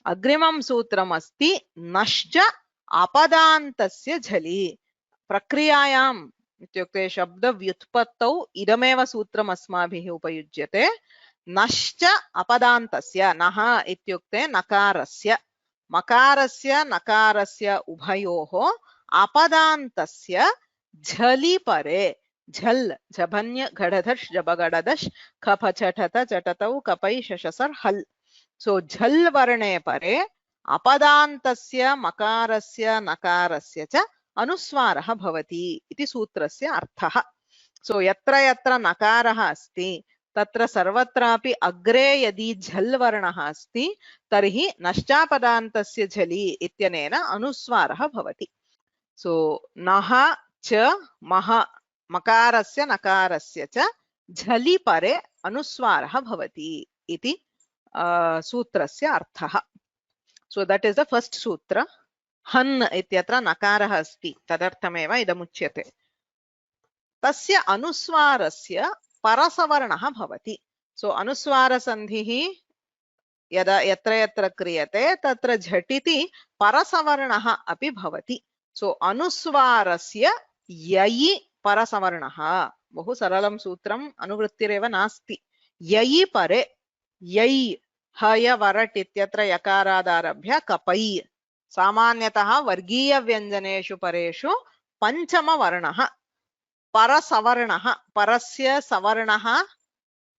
अग्रिमं सूत्रम् अस्ति नश्च अपदान्तस्य झलि. प्रक्रियायाम् इत्युक्ते शब्दव्युत्पत्तौ इदमेव सूत्रम् अस्माभिः उपयुज्यते. नश्च अपदान्तस्य, नः इत्युक्ते नकारस्य, मकारस्य नकारस्य उभयोः अपदान्तस्य झलि परे, झल् झभन्य घडधश् जबगडदश् खप चठत चटतौ कपै शशसर् हल्. सो झल् वर्णे परे अपदान्तस्य मकारस्य नकारस्य च अनुस्वारः भवति इति सूत्रस्य अर्थः. सो यत्र यत्र नकारः अस्ति तत्र सर्वत्रापि अग्रे यदि झल् वर्णः अस्ति तर्हि नश्चापदान्तस्य झलि इत्यनेन अनुस्वारः भवति. सो नः च मह मकारस्य नकारस्य च झलि परे अनुस्वारः भवति इति सूत्रस्य अर्थः. So that is the first सूत्र. हन् इत्यत्र नकारः अस्ति, तदर्थमेव इदमुच्यते. तस्य अनुस्वारस्य परसवर्णः भवति. सो अनुस्वारसन्धिः यदा यत्र यत्र क्रियते तत्र झटिति परसवर्णः अपि भवति. सो अनुस्वारस्य ययि परसवर्णः. बहु सरलं सूत्रम्, अनुवृत्तिरेव नास्ति. ययि परे, यै हय वरट् इत्यत्र यकारादारभ्य कपै. सामान्यतः वर्गीय व्यञ्जनेषु परेषु पञ्चमवर्णः परसवर्णः. परस्य सवर्णः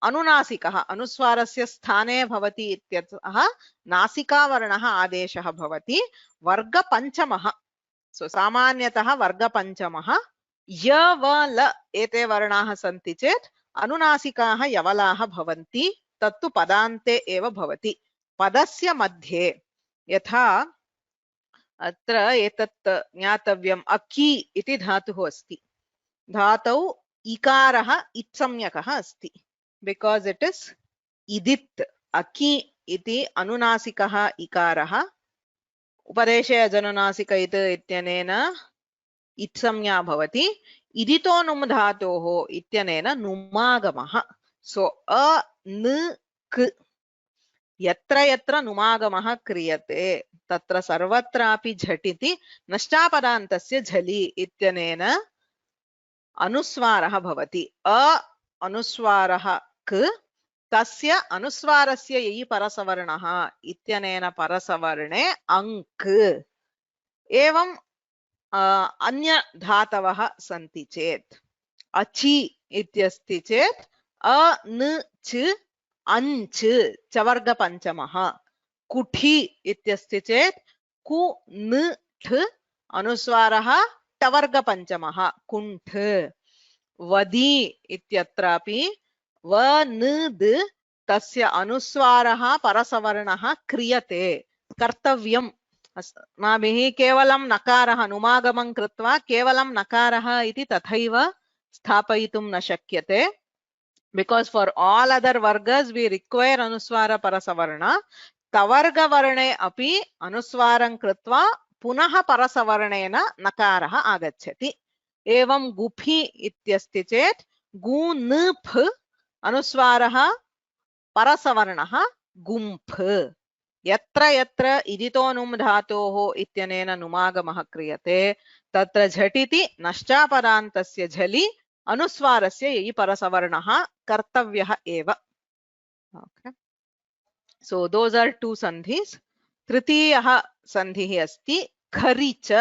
अनुनासिकः, अनुस्वारस्य स्थाने भवति इत्यतः नासिकावर्णः आदेशः भवति. वर्गपञ्चमः. सो सामान्यतः वर्गपञ्चमः. य व ल एते वर्णाः सन्ति चेत् अनुनासिकाः यवलाः भवन्ति. तत्तु पदान्ते एव भवति. पदस्य मध्ये यथा अत्र एतत् ज्ञातव्यम्, अकि इति धातुः अस्ति. धातौ इकारः इत्संज्ञकः अस्ति, बिकास् इट् इस् इदित्. अकि इति अनुनासिकः इकारः, उपदेशे अजनुनासिक इत्यनेन इत्संज्ञा भवति. इदितो नुम् धातोः इत्यनेन नुमागमः. सो अ न क यत्र यत्र नुमागमः क्रियते तत्र सर्वत्रापि झटिति नश्चापदान्तस्य झलि इत्यनेन अनुस्वारः भवति. अ अनुस्वारः क, तस्य अनुस्वारस्य ययि परसवर्णः इत्यनेन परसवर्णे अङ्क्. एवं अन्य धातवः सन्ति चेत्, अचि इत्यस्ति चेत् अ न च अंच चवर्ग पंचमः. कुठी इत्यस्ति चेत् कु न ठ अनुस्वारः टवर्ग पंचमः कुण्ठ. वदि इत्यत्रापि व न द तस्य अनुस्वारः परसवर्णः क्रियते, कर्तव्यम्. अस्माभिः केवलं नकारः नुमागमं कृत्वा केवलं नकारः इति तथैव स्थापयितुं न शक्यते. Because for all other vargas we require anuswara parasavarna. Tavarga varne api anuswaram kritva punah parasavarnena nakarah agacchati. Evam guphi ityasti chet gu n ph anuswarah parasavarnah gumph. Yatra yatra idito num dhatoho ityanena numagamah kriyate tatra jhatiti nashchapadantasya jhali अनुस्वारस्य ययि परसवर्णः कर्तव्यः एव. Okay. So those are two sandhis. तृतीयः सन्धिः अस्ति खरिच।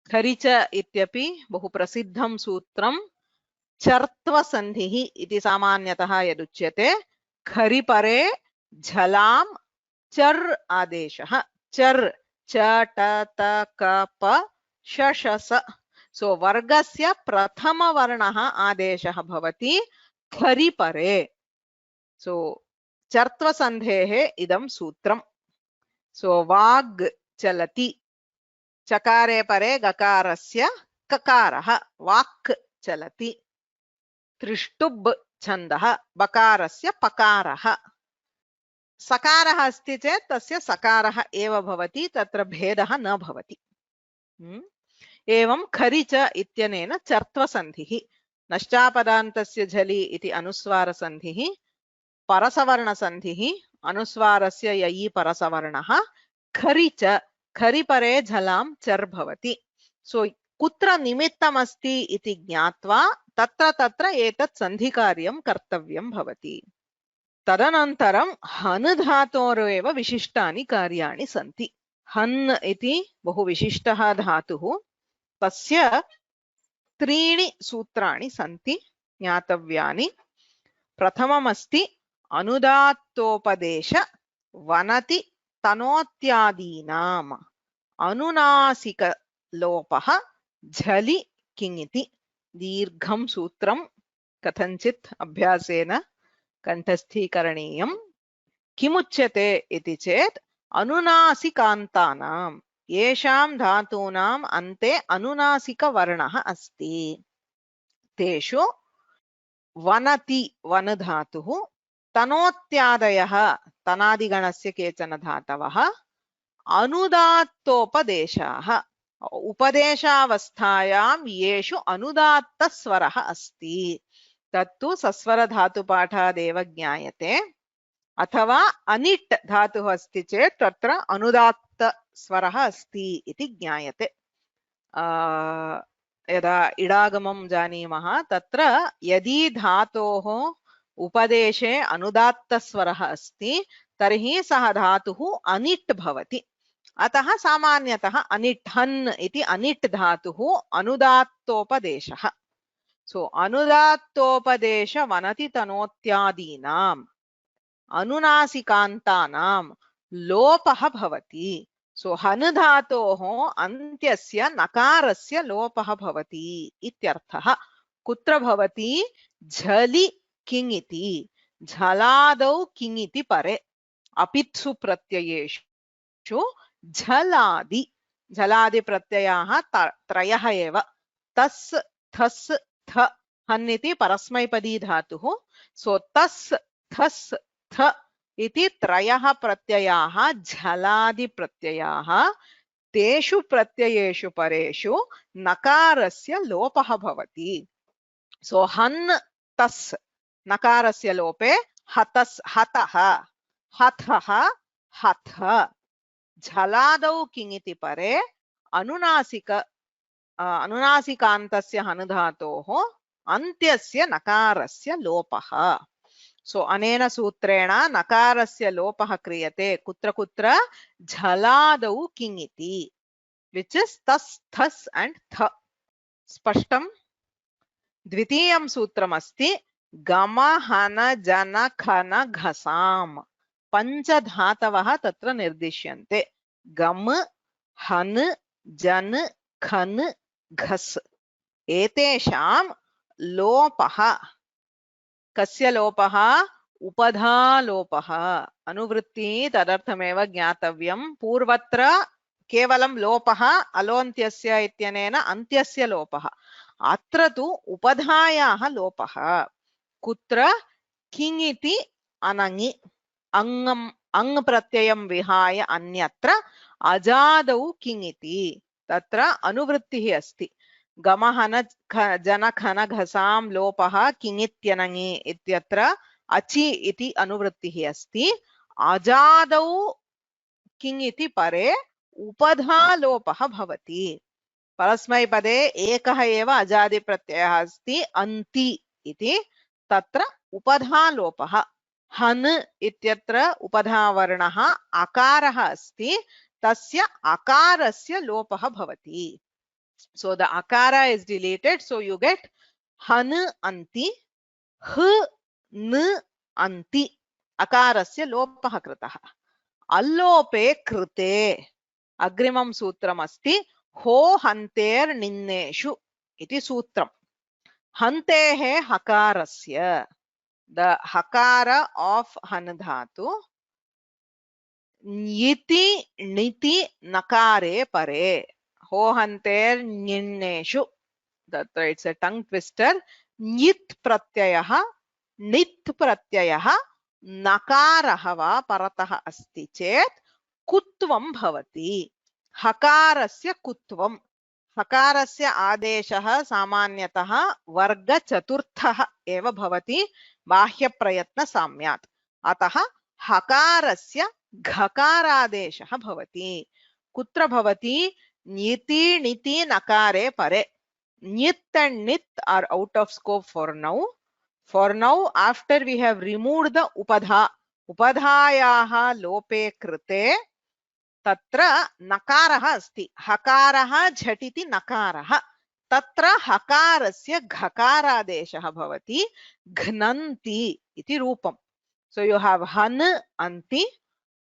खरिच इत्यपि बहु प्रसिद्धं सूत्रं। चर्त्वसन्धिः इति सामान्यतः यदुच्यते। खरिपरे झलां चर् आदेशः। चर् च ट त क प श ष स। सो वर्गस्य प्रथमवर्णः आदेशः भवति खरिपरे। सो चर्त्वसन्धेः इदं सूत्रम्। सो वाग् चलति। चकारे परे गकारस्य ककारः वाक् चलति। त्रिष्टुब् छन्दः बकारस्य पकारः। सकारः अस्ति चेत् तस्य सकारः एव भवति, तत्र भेदः न भवति। एवं खरिच इत्यनेन चर्त्वसन्धिः। नश्चापदान्तस्य झलि इति अनुस्वारसन्धिः, परसवर्णसन्धिः अनुस्वारस्य ययि परसवर्णः। खरिच खरिपरे झलां चर् भवति। सो कुत्र निमित्तमस्ति इति ज्ञात्वा तत्र तत्र एतत् सन्धिकार्यं कर्तव्यं भवति। तदनन्तरं हन् धातोरेव विशिष्टानि कार्याणि सन्ति। हन् इति बहु विशिष्टः धातुः। तस्य त्रीणि सूत्राणि सन्ति ज्ञातव्यानि। प्रथममस्ति अनुदात्तोपदेश वनति तनोत्यादीनाम् अनुनासिकलोपः झलि किङिति। दीर्घं सूत्रं कथञ्चित् अभ्यासेन कण्ठस्थीकरणीयम्। किमुच्यते इति चेत् अनुनासिकान्तानां येषां धातूनाम् अन्ते अनुनासिकवर्णः अस्ति तेषु वनति वन धातुः, तनोत्यादयः तनादिगणस्य केचन धातवः, अनुदात्तोपदेशाः उपदेशावस्थायां येषु अनुदात्तस्वरः अस्ति। तत्तु सस्वरधातुपाठादेव ज्ञायते। अथवा अनिट् धातुः अस्ति चेत् तत्र अनुदात्तस्वरः अस्ति इति ज्ञायते। यदा इडागमं जानीमः तत्र यदि धातोः उपदेशे अनुदात्तस्वरः अस्ति तर्हि सः धातुः अनिट् भवति। अतः सामान्यतः अनिट् हन् इति अनिट् धातुः अनुदात्तोपदेशः। सो अनुदात्तोपदेश वनति तनोत्यादीनाम् अनुनासिकान्तानां लोपः भवति। सो हन् धातोः अन्त्यस्य नकारस्य लोपः भवति इत्यर्थः। कुत्र भवति? झलि किङिति। झलादौ किङिति परे अपित्सु प्रत्ययेषु झलादि। झलादि प्रत्ययाः त्रयः एव। तस् थस् थ हन् इति परस्मैपदी धातुः। सो तस् थस् थ इति त्रयः प्रत्ययाः झलादि प्रत्ययाः। तेषु प्रत्ययेषु परेषु नकारस्य लोपः भवति। सो हन् तस् नकारस्य लोपे हतस् हतः हथः हथ। झलादौ किङिति परे अनुनासिकान्तस्य हन् धातोः अन्त्यस्य नकारस्य लोपः। सो अनेन सूत्रेण नकारस्य लोपः क्रियते कुत्र कुत्र? झलादौ किङिति, विच इस् तस् थस् एंड थ। स्पष्टम्? द्वितीयं सूत्रमस्ति गम हन जन खन घसाम्। पञ्चधातवः तत्र निर्दिश्यन्ते। गम हन् जन् खन् घस्। एतेषां लोपः कस्य लोपः? उपधालोपः। अनुवृत्तिः तदर्थमेव ज्ञातव्यं। पूर्वत्र केवलं लोपः अलोन्त्यस्य इत्यनेन अन्त्यस्य लोपः। अत्र तु उपधायाः लोपः। कुत्र? किङिति अनङि। अङ् प्रत्ययं विहाय अन्यत्र अजादौ किङिति। तत्र अनुवृत्तिः अस्ति। गमहन जन खन घसां लोपः किङित्यनङि इत्यत्र अचि इति अनुवृत्तिः अस्ति। अजादौ किङिति परे उपधालोपः भवति। परस्मैपदे एकः एव अजादि प्रत्ययः अस्ति अन्ति इति। तत्र उपधालोपः। हन् इत्यत्र उपधावर्णः अकारः अस्ति, तस्य अकारस्य लोपः भवति. So the akara is deleted, so you get han anti, h n anti, akarasya lopah kritah. Allope krite agrimam sutram asti ho hanter ninneshu iti sutram. Hantehe hakarasya, the hakara of han dhatu, nyiti niti nakare pare. Ho hanter ninneshu. That's right, it's a tongue twister. Nyit pratyayah, nit pratyayah, nakarah va paratah asti chet kutvam bhavati. Hakarasya kutvam. Hakarasya adeshah samanyatah varga chaturthah eva bhavati bahya prayatna samyat. Atah hakarasya ghakaradeshah bhavati. Kutra bhavati? Niti niti nakare pare. Nit and nit are out of scope for now. For now, after we have removed the upadha, upadhayaha lope krite, tatra nakaraha asti. Hakaraha jhatiti nakaraha. Tatra hakarasya ghakaradeshah bhavati ghnanti iti rupam. So you have han anti,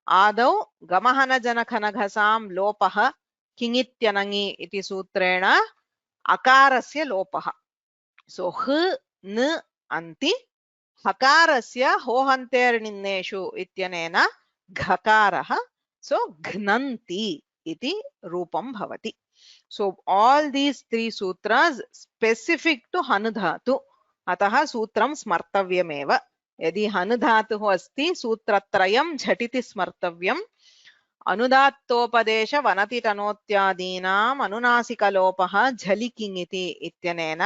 adau gamahana janakanaghasam lopaha kingityanangi iti sutrena akarasya lopaha. So h n anti, hakarasya hohanter ninneshu ityanena ghakaraha, so ghnanti iti rupam bhavati. So all these three sutras specific to han dhatu, atah sutram smartavyameva. Yadi han dhatu asti sutratrayam jhatiti smartavyam. अनुदात्तोपदेश Vanathi तनोत्यादीनाम् अनुनासिकलोपः झलि किङिति इत्यनेन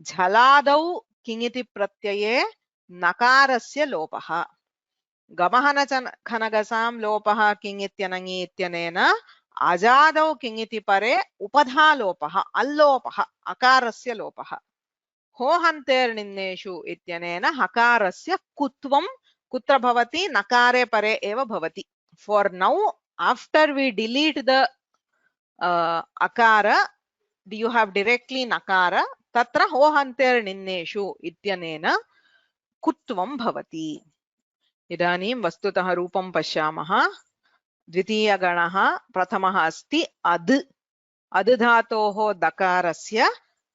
झलादौ किङिति प्रत्यये नकारस्य लोपः. गमहनखनगसां लोपः किङित्यनङि इत्यनेन अजादौ किङिति परे उपधालोपः अल्लोपः अकारस्य लोपः. होहन्तेर्निन्नेषु इत्यनेन हकारस्य कुत्वं कुत्र भवति? नकारे परे एव भवति. For now, after we delete the akara, you have directly nakara. Tatra hohanter ninneshu ityanena kutvam bhavati. Idanim vastutah rupam pashyamaha. Dvitiya ganaha prathamah asti ad. Ad dhatoho dakarasya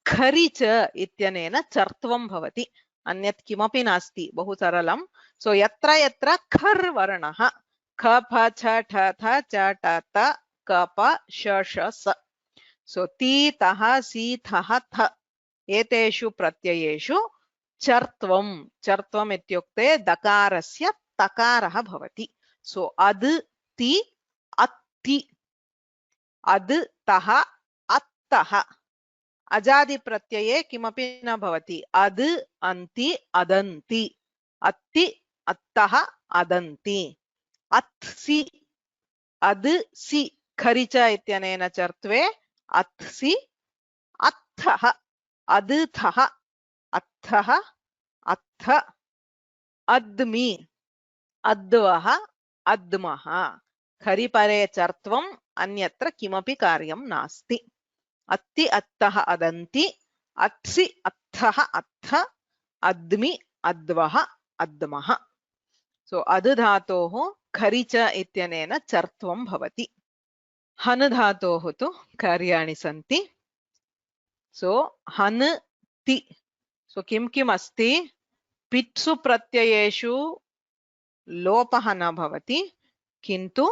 kharicha ityanena chartvam bhavati. Anyat kimapi nasti. Bahu saralam. So yatra yatra khar varanaha. Kha pha cha tha tha cha ta ta ka pa sha sha sa. So ti taha si thaha tha eteshu pratyayeshu chartvam. Chartvam ityukte dakarasya takaraha bhavati. So ad ti atti, ad taha attaha. Ajadi pratyaye kimapi na bhavati. Ad anti adanti, atti attaha adanti. Atsi, ad si kharicha ityanena chartve atsi attha adtha attha attha admi advaha admaha. Kharipare chartvam anyatra kimapi karyam nasti. Atti attaha adanti, atsi attha attha, admi advaha admaha. So adhatoho kharicha ityanena chartvam bhavati. Han dhatoho tu karyani santi. So han ti. So kim kim asti? Pitsu pratyayeshu lopaha na bhavati. Kintu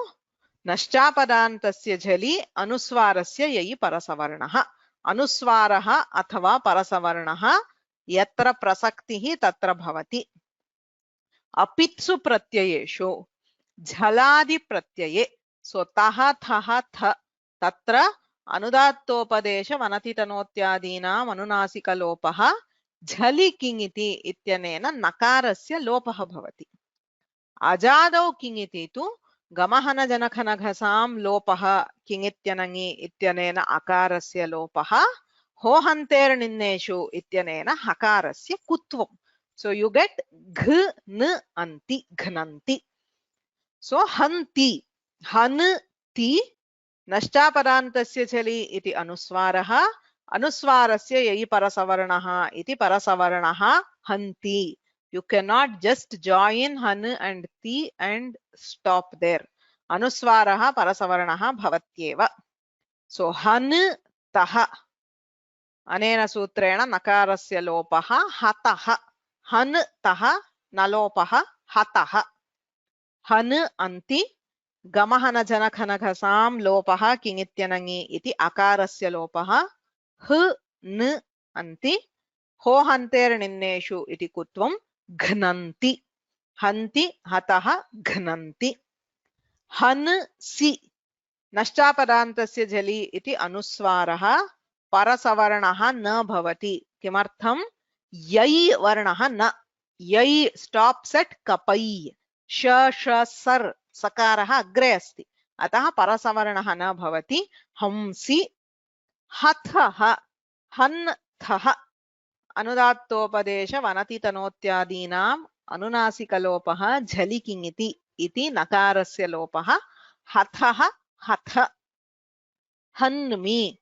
nashchapadantasya jhali anuswarasya yai parasavarnaha. Anuswaraha athava parasavarnaha yatra prasaktihi tatra bhavati. Apitsu pratyayeshu jhaladi pratyaye. So taha thaha tha tatra anudattopadesha vanati tanotyadinam anunasika lopaha jhali kingiti ityanena nakarasya lopaha bhavati. Ajadau kingiti tu gamahana janakhanaghasam lopaha kingityanangi ityanena akarasya lopaha hohanter ninneshu ityanena hakarasya kutvam. So you get ghnanti, ghnanti. So hanti, hanti, नष्टापदान्तस्य झलि इति अनुस्वारः, अनुस्वारस्य ययि परसवर्णः इति परसवर्णः हन्ति. You cannot just join han and ti and stop there. अनुस्वारः परसवर्णः भवत्येव. So han तः अनेन सूत्रेण नकारस्य लोपः हतः. हन तः न लोपः हतः. हन अन्ति गमहन जनखनघसां लोपः किङित्यनङि इति अकारस्य लोपः. ह न अन्ति होहन्तेर्निन्नेषु इति कुत्वं घ्नन्ति. हन्ति हतः घ्नन्ति. हन सि नष्टापदान्तस्य झलि इति अनुस्वारः परसवर्णः न भवति. किमर्थं? यै वर्णः न. यै स्टॉप्स एट कपै. श श सर् सकारः अग्रे अस्ति, अतः परसवर्णः न भवति. हंसि. हथः हन्थः अनुदात्तोपदेश वनतितनोत्यादीनाम् अनुनासिकलोपः झलि किङिति इति नकारस्य लोपः. हथः हथ. हन्मि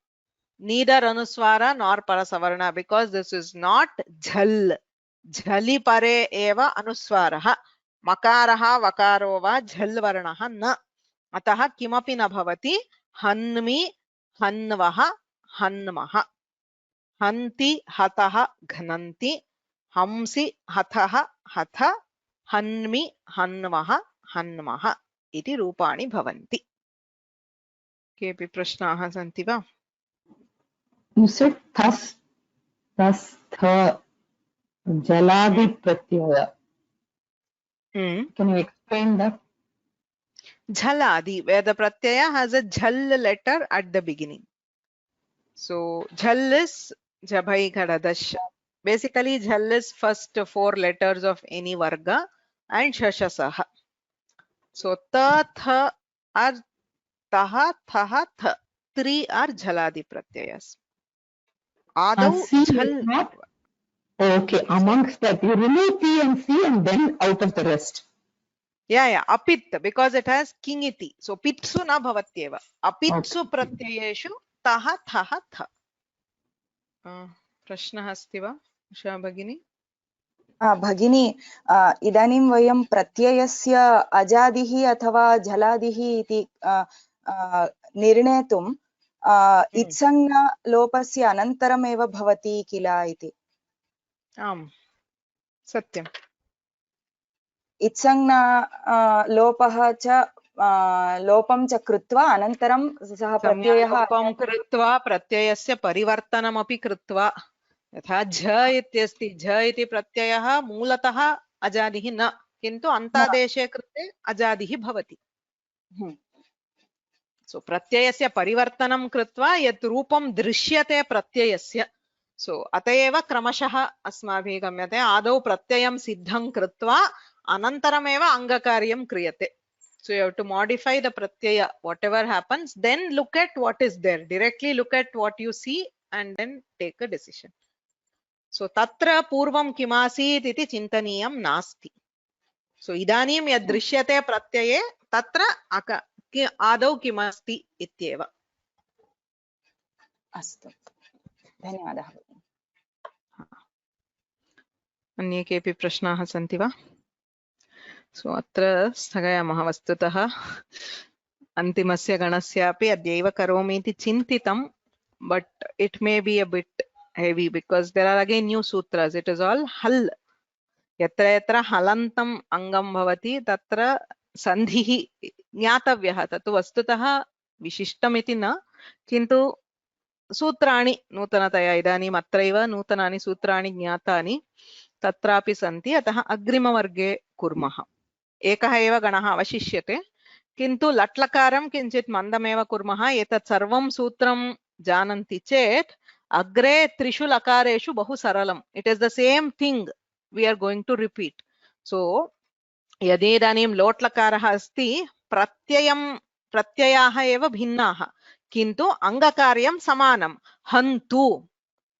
neither anuswara nor parasavarna because this is not jhal. Jhali pare eva anuswarah. Makarah vakaro va jhal varnah na. Atah kimapi na bhavati. Hanmi hanvah hanmah. Hanti hatah ghnanti. Hamsi hatah hatha. Hanmi hanvah hanmah. Iti rupani bhavanti. केऽपि प्रश्नाः सन्ति वा? You said thus, th, jaladi pratyaya. Can you explain that? Jhaladi, where the pratyaya has a jhal letter at the beginning. So jhal is jabhai ghadadash. Basically, jhal is first 4 letters of any varga and shashasah. So ta, tha are taha, thaha, th. 3 are jhaladi pratyayas. Adau jhal. Not, okay, amongst that you remove P and C and then out of the rest. Yeah, apit, because it has kingiti. So pitsu na bhavatyeva. Apitsu pratyayeshu taha, thaha, tha. प्रश्नः अस्ति वा उषा भगिनी? भगिनी इदानीं वयं प्रत्ययस्य अजादिः अथवा झलादिः इति निर्णेतुं इत्संज्ञा लोपस्य अनन्तरमेव भवति किल इति. आम् सत्यम्. इत्संज्ञा लोपः च लोपं च कृत्वा अनन्तरं सः प्रत्ययः लोपं कृत्वा प्रत्ययस्य परिवर्तनमपि कृत्वा. यथा झ इत्यस्ति, झ इति प्रत्ययः मूलतः अजादिः न, किन्तु अन्तादेशे कृते अजादिः भवति. सो प्रत्ययस्य परिवर्तनं कृत्वा यत् रूपं दृश्यते प्रत्ययस्य, सो अत एव क्रमशः अस्माभिः गम्यते आदौ प्रत्ययं सिद्धं कृत्वा अनन्तरमेव अङ्गकार्यं क्रियते. So you have to modify the pratyaya, whatever happens, then look at what is there. Directly look at what you see and then take a decision. So tatra purvam kimasit iti chintaniyam nasti. So idanim yad drishyate pratyaye tatra adau kimasti ityeva. अस्तु, धन्यवादः. अन्ये केऽपि प्रश्नाः सन्ति वा? सो अत्र स्थगयामः. वस्तुतः अन्तिमस्य गणस्यापि अद्यैव करोमि इति चिन्तितं, but it may be a bit heavy because there are again new sutras. It is all hal. यत्र यत्र हलन्तम् अङ्गं भवति तत्र सन्धिः ज्ञातव्यः. तत्तु वस्तुतः विशिष्टमिति न, किन्तु सूत्राणि नूतनतया इदानीम् अत्रैव नूतनानि सूत्राणि ज्ञातानि तत्रापि सन्ति. अतः अग्रिमवर्गे कुर्मः. एकः एव गणः अवशिष्यते, किन्तु लट्लकारं किञ्चित् मन्दमेव कुर्मः. एतत् सर्वं सूत्रं जानन्ति चेत् अग्रे 3 लकारेषु बहु सरलम्. It is the same thing we are going to repeat. So यदि इदानीं लोट् लकारः अस्ति, प्रत्ययाः एव भिन्नाः, किन्तु अङ्गकार्यं समानं. हन्तु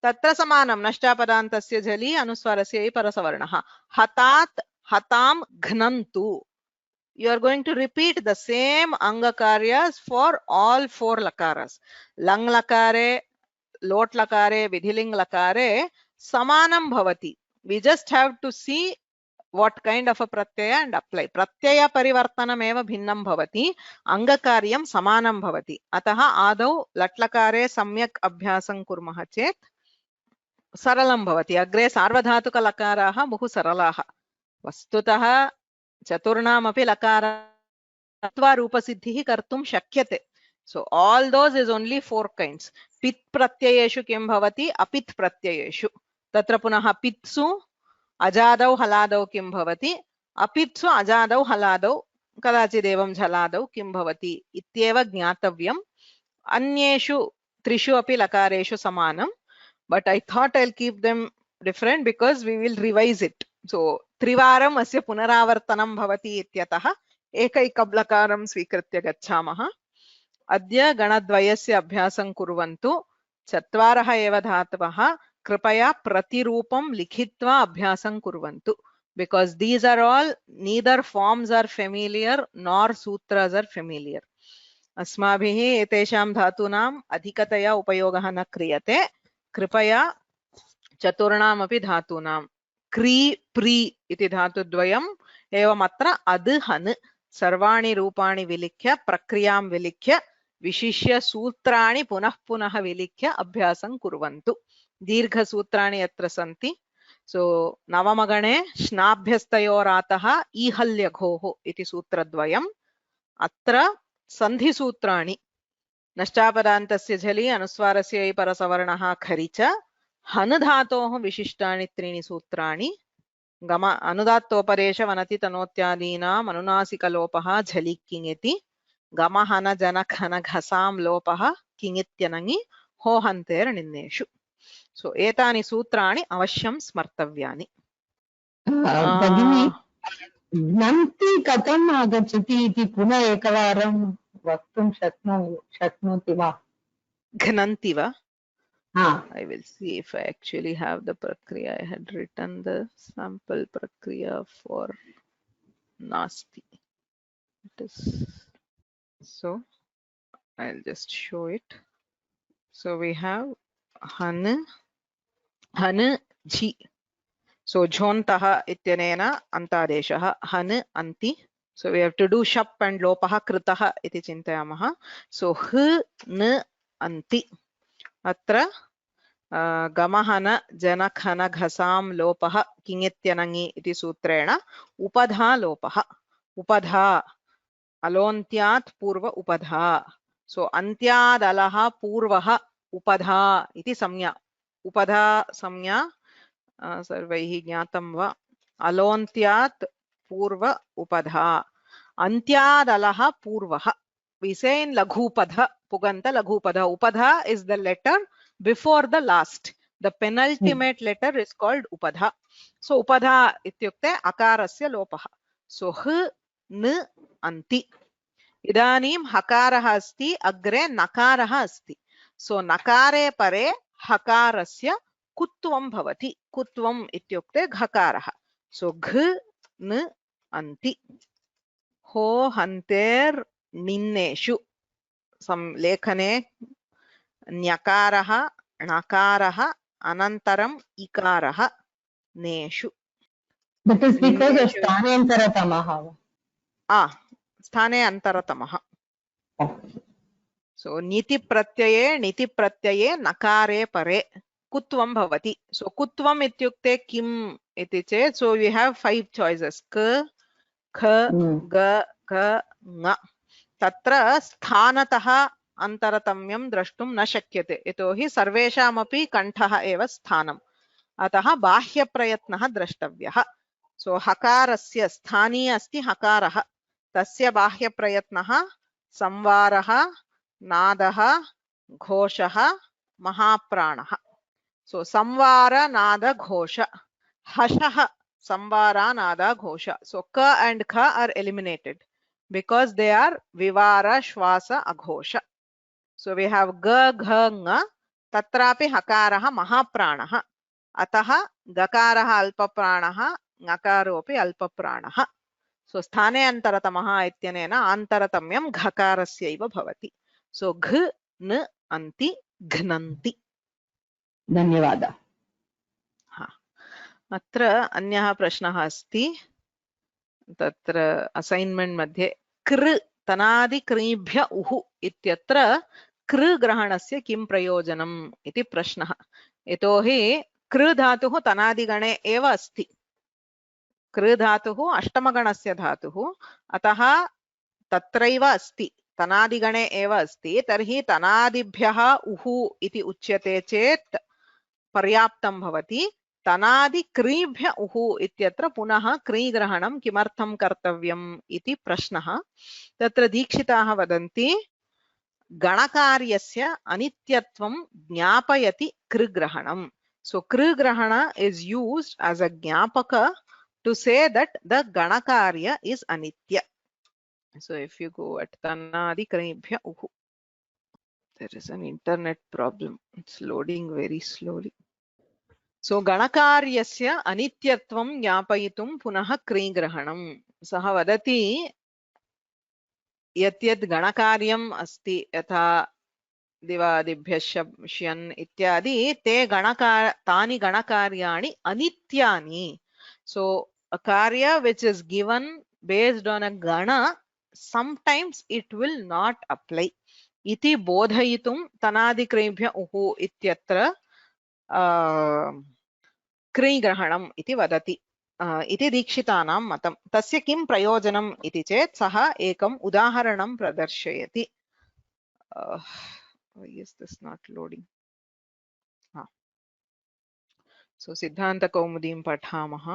तत्र समानं नष्टापदान्तस्य झलि अनुस्वारस्य इ परसवर्णः हतात् हतां घ्नन्तु you are going to repeat the same anga karyas for all four lakaras lang lakare lot lakare vidhiling lakare samanam bhavati we just have to see what kind of a pratyaya and apply pratyaya parivartanam eva bhinnam bhavati anga karyam samanam bhavati atah adau latlakare samyak abhyasam kurmah chet saralam bhavati agre sarvadhatuka lakaraah बहु सरलाः वस्तुतः चतुर्णामपि लकारात्वा रूपसिद्धिः कर्तुं शक्यते so all those is only four kinds pit pratyayeshu किं भवति अपित् प्रत्ययेषु तत्र पुनः पित्सु अजादौ हलादौ किं भवति अपित्सु अजादौ हलादौ कदाचिदेवं झलादौ किं भवति इत्येव ज्ञातव्यम् अन्येषु त्रिषु अपि लकारेषु समानं but I thought I'll keep them different because we will revise it so त्रिवारम् अस्य पुनरावर्तनं भवति इत्यतः एकैकं लकारं स्वीकृत्य गच्छामः अद्य गणद्वयस्य अभ्यासं कुर्वन्तु चत्वारः एव धातवः कृपया प्रतिरूपं लिखित्वा अभ्यासं कुर्वन्तु because these are all neither forms are familiar nor sutras are familiar अस्माभिः एतेषां धातूनाम् अधिकतया उपयोगः न क्रियते कृपया चतुर्णामपि धातूनां क्री प्री इति धातुद्वयम् एवम् अत्र अद् हन् सर्वाणि रूपाणि विलिख्य प्रक्रियां विलिख्य विशिष्य सूत्राणि पुनः पुनः विलिख्य अभ्यासं कुर्वन्तु दीर्घसूत्राणि यत्र सन्ति सो नवमगणे श्नाभ्यस्तयोरातः ईहल्यघोः इति सूत्रद्वयम् अत्र सन्धिसूत्राणि नष्टापदान्तस्य झलि अनुस्वारस्य इ परसवर्णः खरि च हन् धातोः विशिष्टानि त्रीणि सूत्राणि गम अनुदात्तोपदेश वनति तनोत्यादीनाम् अनुनासिकलोपः झलि किङिति गम हन जन खन घसां लोपः किङित्यनङि हो हन्तेर् निन्नेषु सो एतानि सूत्राणि अवश्यं स्मर्तव्यानि भगिनी घ्नन्ति कथम् आगच्छति इति पुनः एकवारं वक्तुं शक्नोति वा घ्नन्ति वा हाँ I will see if I actually have the prakriya. I had written the sample prakriya for Nasti. It is so I'll just show it. So we have Han Ji. So Jhontah ityanena antadeshah Han anti. So we have to do shap and lopah kritah iti chintayamaha. So N anti. अत्र गमहन जनखन घसां लोपः किङित्यनङि इति सूत्रेण उपधा लोपः उपधा अलोन्त्यात् पूर्व उपधा सो अन्त्यादलः पूर्वः उपधा इति संज्ञा उपधा संज्ञा सर्वैः ज्ञातं वा अलोन्त्यात् पूर्व उपधा अन्त्यादलः पूर्वः we say in laghupadha puganta laghupadha upadha is the letter before the last the penultimate letter is called upadha so upadha ityukte akarasya lopah so n anti idanim hakarah asti agre nakarah asti so nakare pare hakarasya kutvam bhavati kutvam ityukte ghakarah so n anti ho hanter निन्नेषु लेखने न्यकारः णकारः अनन्तरम् इकारः नेषु that is because of स्थानेन्तरतमः स्थाने अन्तरतमः so नीति प्रत्यये नकारे परे कुत्वं भवति so कुत्वम् इत्युक्ते किम् इति चेत् so we have 5 choices क ख ग क ङ तत्र स्थानतः अन्तरतम्यं द्रष्टुं न शक्यते यतोहि सर्वेषामपि कण्ठः एव स्थानम् अतः बाह्यप्रयत्नः द्रष्टव्यः सो हकारस्य स्थानीय अस्ति हकारः तस्य बाह्यप्रयत्नः संवारः नादः घोषः महाप्राणः सो संवार नाद घोष हषः संवारा नाद घोष सो क and ख are eliminated because they are vivara shwasa aghosha so we have ga gha nga तत्रापि हकारः महाप्राणः, अतः गकारः अल्पप्राणः, ङकारोऽपि अल्पप्राणः। सो स्थाने अन्तरतमः इत्यनेन आन्तरतम्यं घकारस्यैव भवति। सो घ न अन्ति घ्नन्ति। धन्यवादः। अत्र अन्यः प्रश्नः अस्ति, तत्र असैन्मेण्ट् मध्ये कृ तनादिक्रीभ्य उः इत्यत्र कृ ग्रहणस्य किं प्रयोजनम् इति प्रश्नः। यतोहि कृ धातुः तनादिगणे एव अस्ति। कृ धातुः अष्टमगणस्य धातुः, अतः तत्रैव अस्ति, तनादिगणे एव अस्ति। तर्हि तनादिभ्यः उः इति उच्यते चेत् पर्याप्तं भवति। तनादिक्रीभ्य उः इत्यत्र पुनः क्रीग्रहणं किमर्थं कर्तव्यम् इति प्रश्नः। तत्र दीक्षिताः वदन्ति गणकार्यस्य अनित्यत्वं ज्ञापयति कृग्रहणं। So krigrahana is used as a jnapaka to say that the ganakarya is anitya. So if you go at tanadi kribhya uhu, there is an internet problem. It's loading very slowly. So ganakaryasya anityatvam jnapayitum punaha krigrahanam. Saha vadati यत् गणकार्यम् अस्ति यथा दिवादिभ्यः शप्ष्यन् इत्यादि तानि गणकार्याणि अनित्यानि. So a karya which is given based on a gana, sometimes it will not apply. Iti bodhayitum tanadikribhya uhu ityatra krigrahanam iti vadati. इति दीक्षितानां मतं। तस्य किं प्रयोजनम् इति चेत् सः एकम् उदाहरणं प्रदर्शयति। Why is this not loading? So सिद्धान्तकौमुदीं पठामः।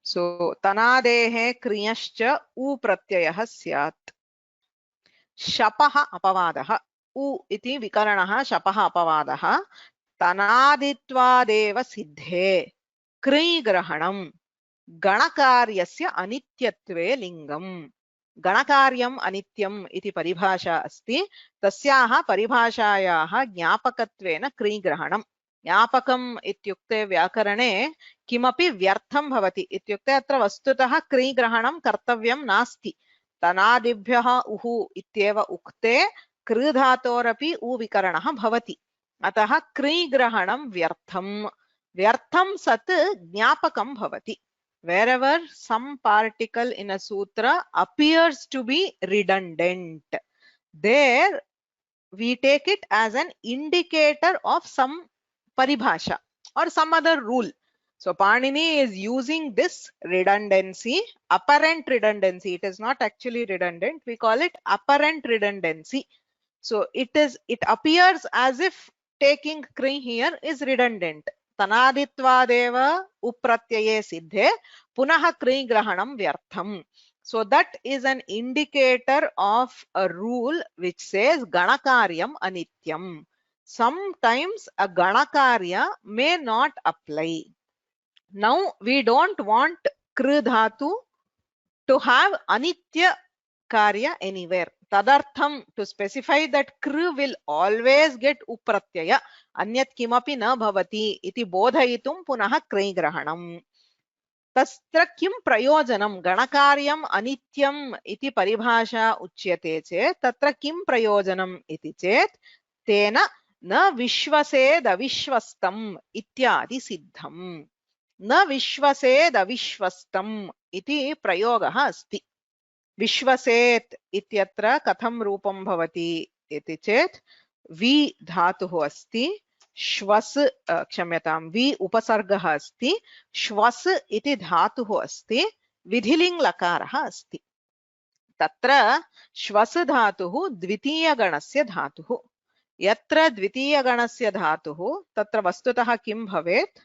So तनादेः क्रियश्च उ प्रत्ययः स्यात्। शपः अपवादः। उ इति विकरणः शपः अपवादः। तनादित्वादेव सिद्धे क्रीग्रहणं गणकार्यस्य अनित्यत्वे लिङ्गम्। गणकार्यम् अनित्यम् इति परिभाषा अस्ति। तस्याः परिभाषायाः ज्ञापकत्वेन क्रीग्रहणम्। ज्ञापकम् इत्युक्ते व्याकरणे किमपि व्यर्थं भवति इत्युक्ते अत्र वस्तुतः क्रीग्रहणं कर्तव्यं नास्ति। तनादिभ्यः उः इत्येव उक्ते कृ धातोरपि उ विकरणः भवति, अतः क्रीग्रहणं व्यर्थं सत् ज्ञापकं भवति। Wherever some particle in a sutra appears to be redundant, there we take it as an indicator of some paribhasha or some other rule. So Panini is using this redundancy, apparent redundancy. It is not actually redundant. We call it apparent redundancy. So it appears as if taking kri here is redundant. Tanaditvadeva upratyaye siddhe punaha kri grahanam vyartham. So that is an indicator of a rule which says ganakaryam anityam. Sometimes a ganakarya may not apply. Now we don't want kri dhatu to have anitya karya anywhere. Tadartham, to specify that kr will always get upratyaya, anyat kimapi na bhavati iti bodhayitum punaha krigrahanam. Tastra kim prayojanam ganakaryam anityam iti paribhasha uchyate che tatra kim prayojanam iti chet tena na vishvased avishvastam ityadi siddham. Na vishvased avishvastam iti prayogah asti. विश्वसेत् इत्यत्र कथं रूपं भवति इति चेत् वि धातुः अस्ति, श्वस् क्षम्यतां वि उपसर्गः अस्ति, श्वस् इति धातुः अस्ति, विधिलिङ् लकारः अस्ति। तत्र श्वस् धातुः द्वितीयगणस्य धातुः। यत्र द्वितीयगणस्य धातुः तत्र वस्तुतः किं भवेत्?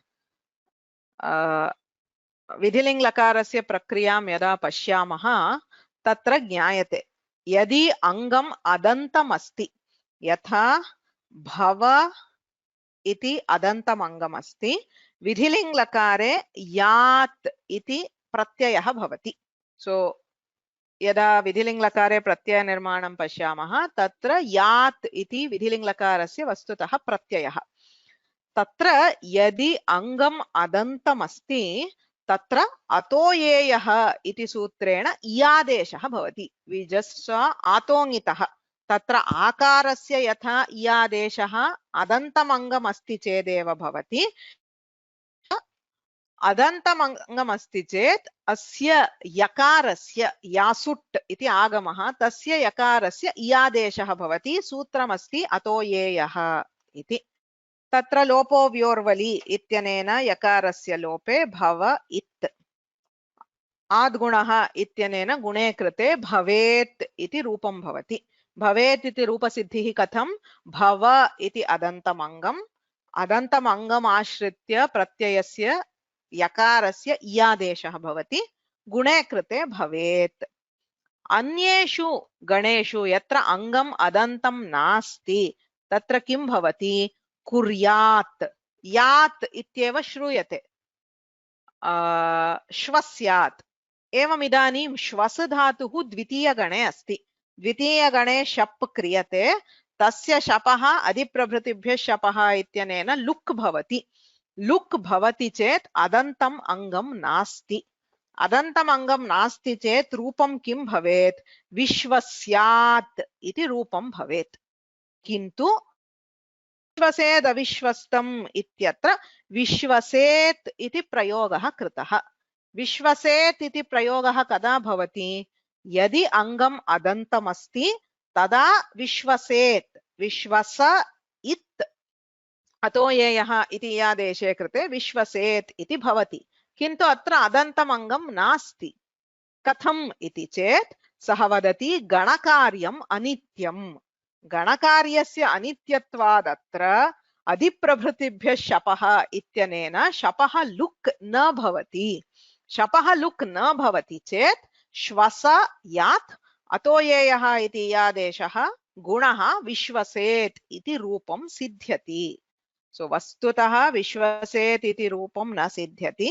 विधिलिङ् लकारस्य प्रक्रियां यदा पश्यामः तत्र ज्ञायते। यदि अङ्गम् अदन्तम् अस्ति, यथा भव इति अदन्तम् अङ्गम् अस्ति, विधिलिङ् लकारे यात् इति प्रत्ययः भवति। सो यदा विधिलिङ्गलकारे प्रत्ययनिर्माणं पश्यामः तत्र यात् इति विधिलिङ्गलकारस्य वस्तुतः प्रत्ययः। तत्र यदि अङ्गम् अदन्तमस्ति तत्र अतोयेयः इति सूत्रेण इयादेशः भवति। We just saw आतोङितः, तत्र आकारस्य यथा इयादेशः अदन्तमङ्गम् अस्ति चेदेव भवति, अदन्तमङ्गम् अस्ति चेत् अस्य यकारस्य यासुट् इति आगमः तस्य यकारस्य इयादेशः भवति। सूत्रमस्ति अतोयेयः इति। तत्र लोपो व्योर्वलि इत्यनेन यकारस्य लोपे भव इत्, आद्गुणः इत्यनेन गुणे कृते भवेत् इति रूपं भवति। भवेत् इति रूपसिद्धिः कथं? भव इति अदन्तमङ्गम्, अदन्तमङ्गम् आश्रित्य प्रत्ययस्य यकारस्य इयादेशः भवति, गुणे कृते भवेत्। अन्येषु गणेषु यत्र अङ्गम् अदन्तं नास्ति तत्र किं भवति? कुर्यात्। यात् इत्येव श्रूयते, श्वस्यात्। एवम् इदानीं श्वस् धातुः द्वितीयगणे अस्ति। द्वितीयगणे शप् क्रियते, तस्य शपः अधिप्रभृतिभ्यः शपः इत्यनेन लुक् भवति। लुक् भवति चेत् अदन्तम् अङ्गं नास्ति। अदन्तम् अङ्गं नास्ति चेत् रूपं किं भवेत्? विश्वस्यात् इति रूपं भवेत्। किन्तु विश्वसेद् अविश्वस्तम् इत्यत्र विश्वसेत् इति प्रयोगः कृतः। विश्वसेत् इति प्रयोगः कदा भवति? यदि अङ्गम् अदन्तमस्ति तदा विश्वसेत्, विश्वस इत् अतोयेयः इति आदेशे कृते विश्वसेत् इति भवति। किन्तु अत्र अदन्तम् अङ्गं नास्ति। कथम् इति चेत् सः वदति गणकार्यम् अनित्यम्। गणकार्यस्य अनित्यत्वात् अत्र अधिप्रभृतिभ्यः शपः इत्यनेन शपः लुक् न भवति। शपः लुक् न भवति चेत् श्वस यात् अतोयेयः इति आदेशः गुणः विश्वसेत् इति रूपं सिद्ध्यति। सो वस्तुतः विश्वसेत् इति रूपं न सिद्ध्यति।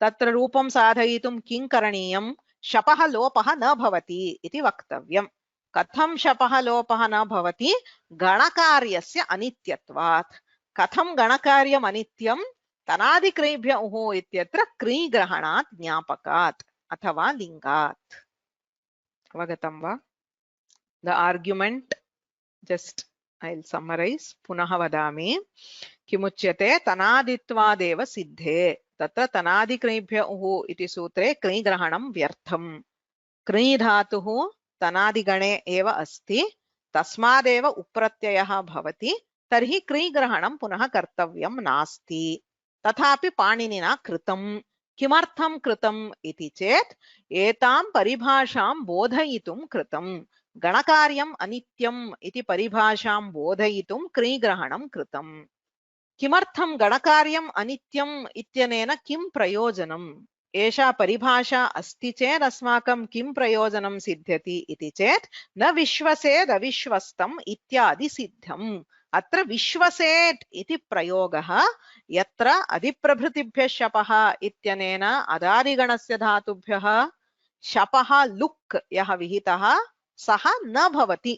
तत्र रूपं साधयितुं किं करणीयं? शपः लोपः न भवति इति वक्तव्यम्। कथं शपः लोपः न भवति? गणकार्यस्य अनित्यत्वात्। कथं गणकार्यम् अनित्यं? तनादिक्रिभ्य उः इत्यत्र क्रीग्रहणात् ज्ञापकात् अथवा लिङ्गात्। अवगतं वा? The argument just I'll summarize. पुनः वदामि। किमुच्यते? तनादित्वादेव सिद्धे। तत्र तनादिक्रिभ्य उः इति सूत्रे क्रीग्रहणं व्यर्थम्। क्री धातुः तनादिगणे एव अस्ति, तस्मादेव उप्रत्ययः भवति। तर्हि क्रीग्रहणं पुनः कर्तव्यं नास्ति। तथापि पाणिनिना कृतं। किमर्थं कृतम् इति चेत् एतां परिभाषां बोधयितुं कृतं। गणकार्यम् अनित्यम् इति परिभाषां बोधयितुं क्रीग्रहणं कृतं। किमर्थं गणकार्यम् अनित्यम् इत्यनेन किं प्रयोजनम्? एषा परिभाषा अस्ति चेत् अस्माकं किं प्रयोजनं सिद्ध्यति इति चेत् न विश्वसेद् अविश्वस्तम् इत्यादि सिद्धम्। अत्र विश्वसेत् इति प्रयोगः यत्र अधिप्रभृतिभ्यः शपः इत्यनेन अदादिगणस्य धातुभ्यः शपः लुक् यः विहितः सः न भवति।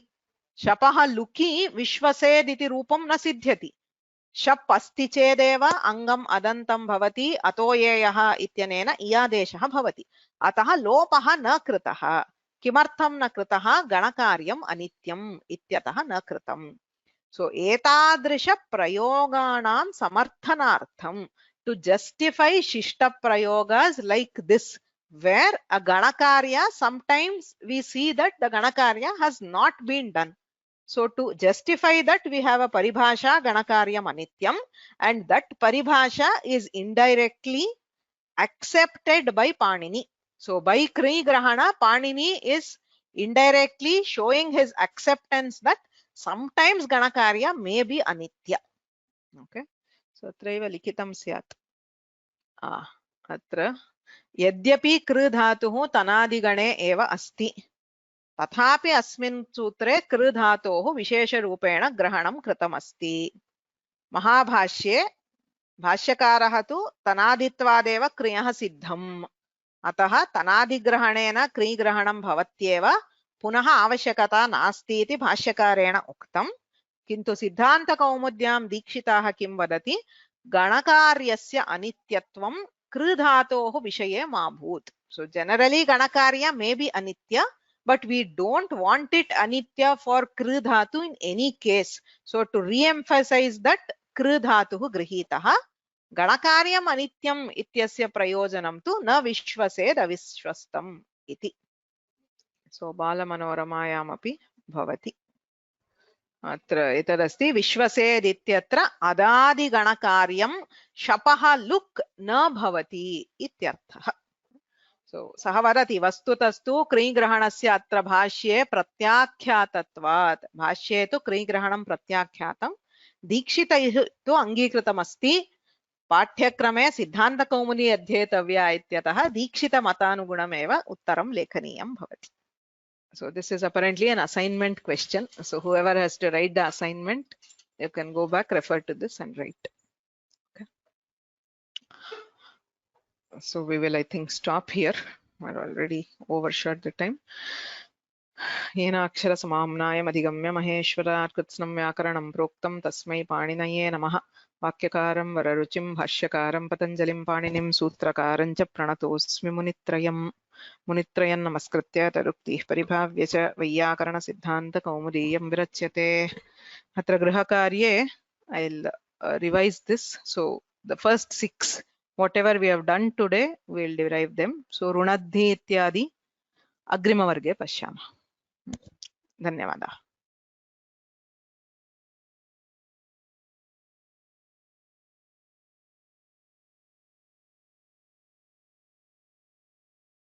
शपः लुकि विश्वसेद् इति रूपं न सिद्ध्यति। शप् अस्ति चेदेव अङ्गम् अदन्तं भवति, अतोयेयः इत्यनेन इयादेशः भवति। अतः लोपः न कृतः। किमर्थं न कृतः? गणकार्यम् अनित्यम् इत्यतः न कृतम्। सो एतादृश प्रयोगाणां समर्थनार्थं to justify shishta prayogas like this, where a ganakarya, sometimes we see that the ganakarya has not been done. So to justify that, we have a paribhasha ganakaryam anityam, and that paribhasha is indirectly accepted by Panini. So by Kri Grahana, Panini is indirectly showing his acceptance that sometimes ganakarya may be anitya. Okay. So atraiva likitam syat. अत्र यद्यपि कृ धातुः तनादिगणे एव अस्ति, तथापि अस्मिन् सूत्रे कृ धातोः विशेषरूपेण ग्रहणं कृतमस्ति। महाभाष्ये भाष्यकारः तु तनादित्वादेव क्रियः सिद्धम् अतः तनादिग्रहणेन क्रीग्रहणं भवत्येव पुनः आवश्यकता नास्ति इति भाष्यकारेण उक्तम् किन्तु सिद्धान्तकौमुद्यां दीक्षिताः किं वदति गणकार्यस्य अनित्यत्वं कृधातोः विषये मा भूत् so generally गणकार्य may be anitya but we don't want it anitya for कृधatu in any case so to re-emphasize that कृधातुः गृहीतः गणकार्यम् अनित्यम् इत्यस्य प्रयोजनं तु न विश्वसेद् अविश्वस्तम् इति सो बालमनोरमायामपि भवति अत्र एतदस्ति विश्वसेद् इत्यत्र अदादिगणकार्यं शपः लुक् न भवति इत्यर्थः सो सः वदति वस्तुतस्तु क्रीग्रहणस्य अत्र भाष्ये प्रत्याख्यातत्वात् भाष्ये तु क्रीग्रहणं प्रत्याख्यातं दीक्षितैः तु अङ्गीकृतमस्ति पाठ्यक्रमे सिद्धान्तकौमुदी अध्येतव्या इत्यतः दीक्षितमतानुगुणमेव उत्तरं लेखनीयं भवति So this is apparently an assignment question. So whoever has to write the assignment, you can go back, refer to this and write. Okay. So we will, I think, stop here. We're already overshot the time. येना अक्षरसमाम्नायम् अधिगम्य महेश्वरात् कृत्स्नं व्याकरणं प्रोक्तं तस्मै पाणिनये नमः वाक्यकारं वररुचिं भाष्यकारं पतञ्जलिं पाणिनिं सूत्रकारं च प्रणतोऽस्मि मुनित्रयम् मुनित्रयं नमस्कृत्य तदुक्तिः परिभाव्य च वैयाकरणसिद्धान्तकौमुदीयं विरच्यते अत्र गृहकार्ये I'll revise this so the first 6 whatever we have done today we'll derive them so runadhi ityadi अग्रिमवर्गे पश्यामः धन्यवादाः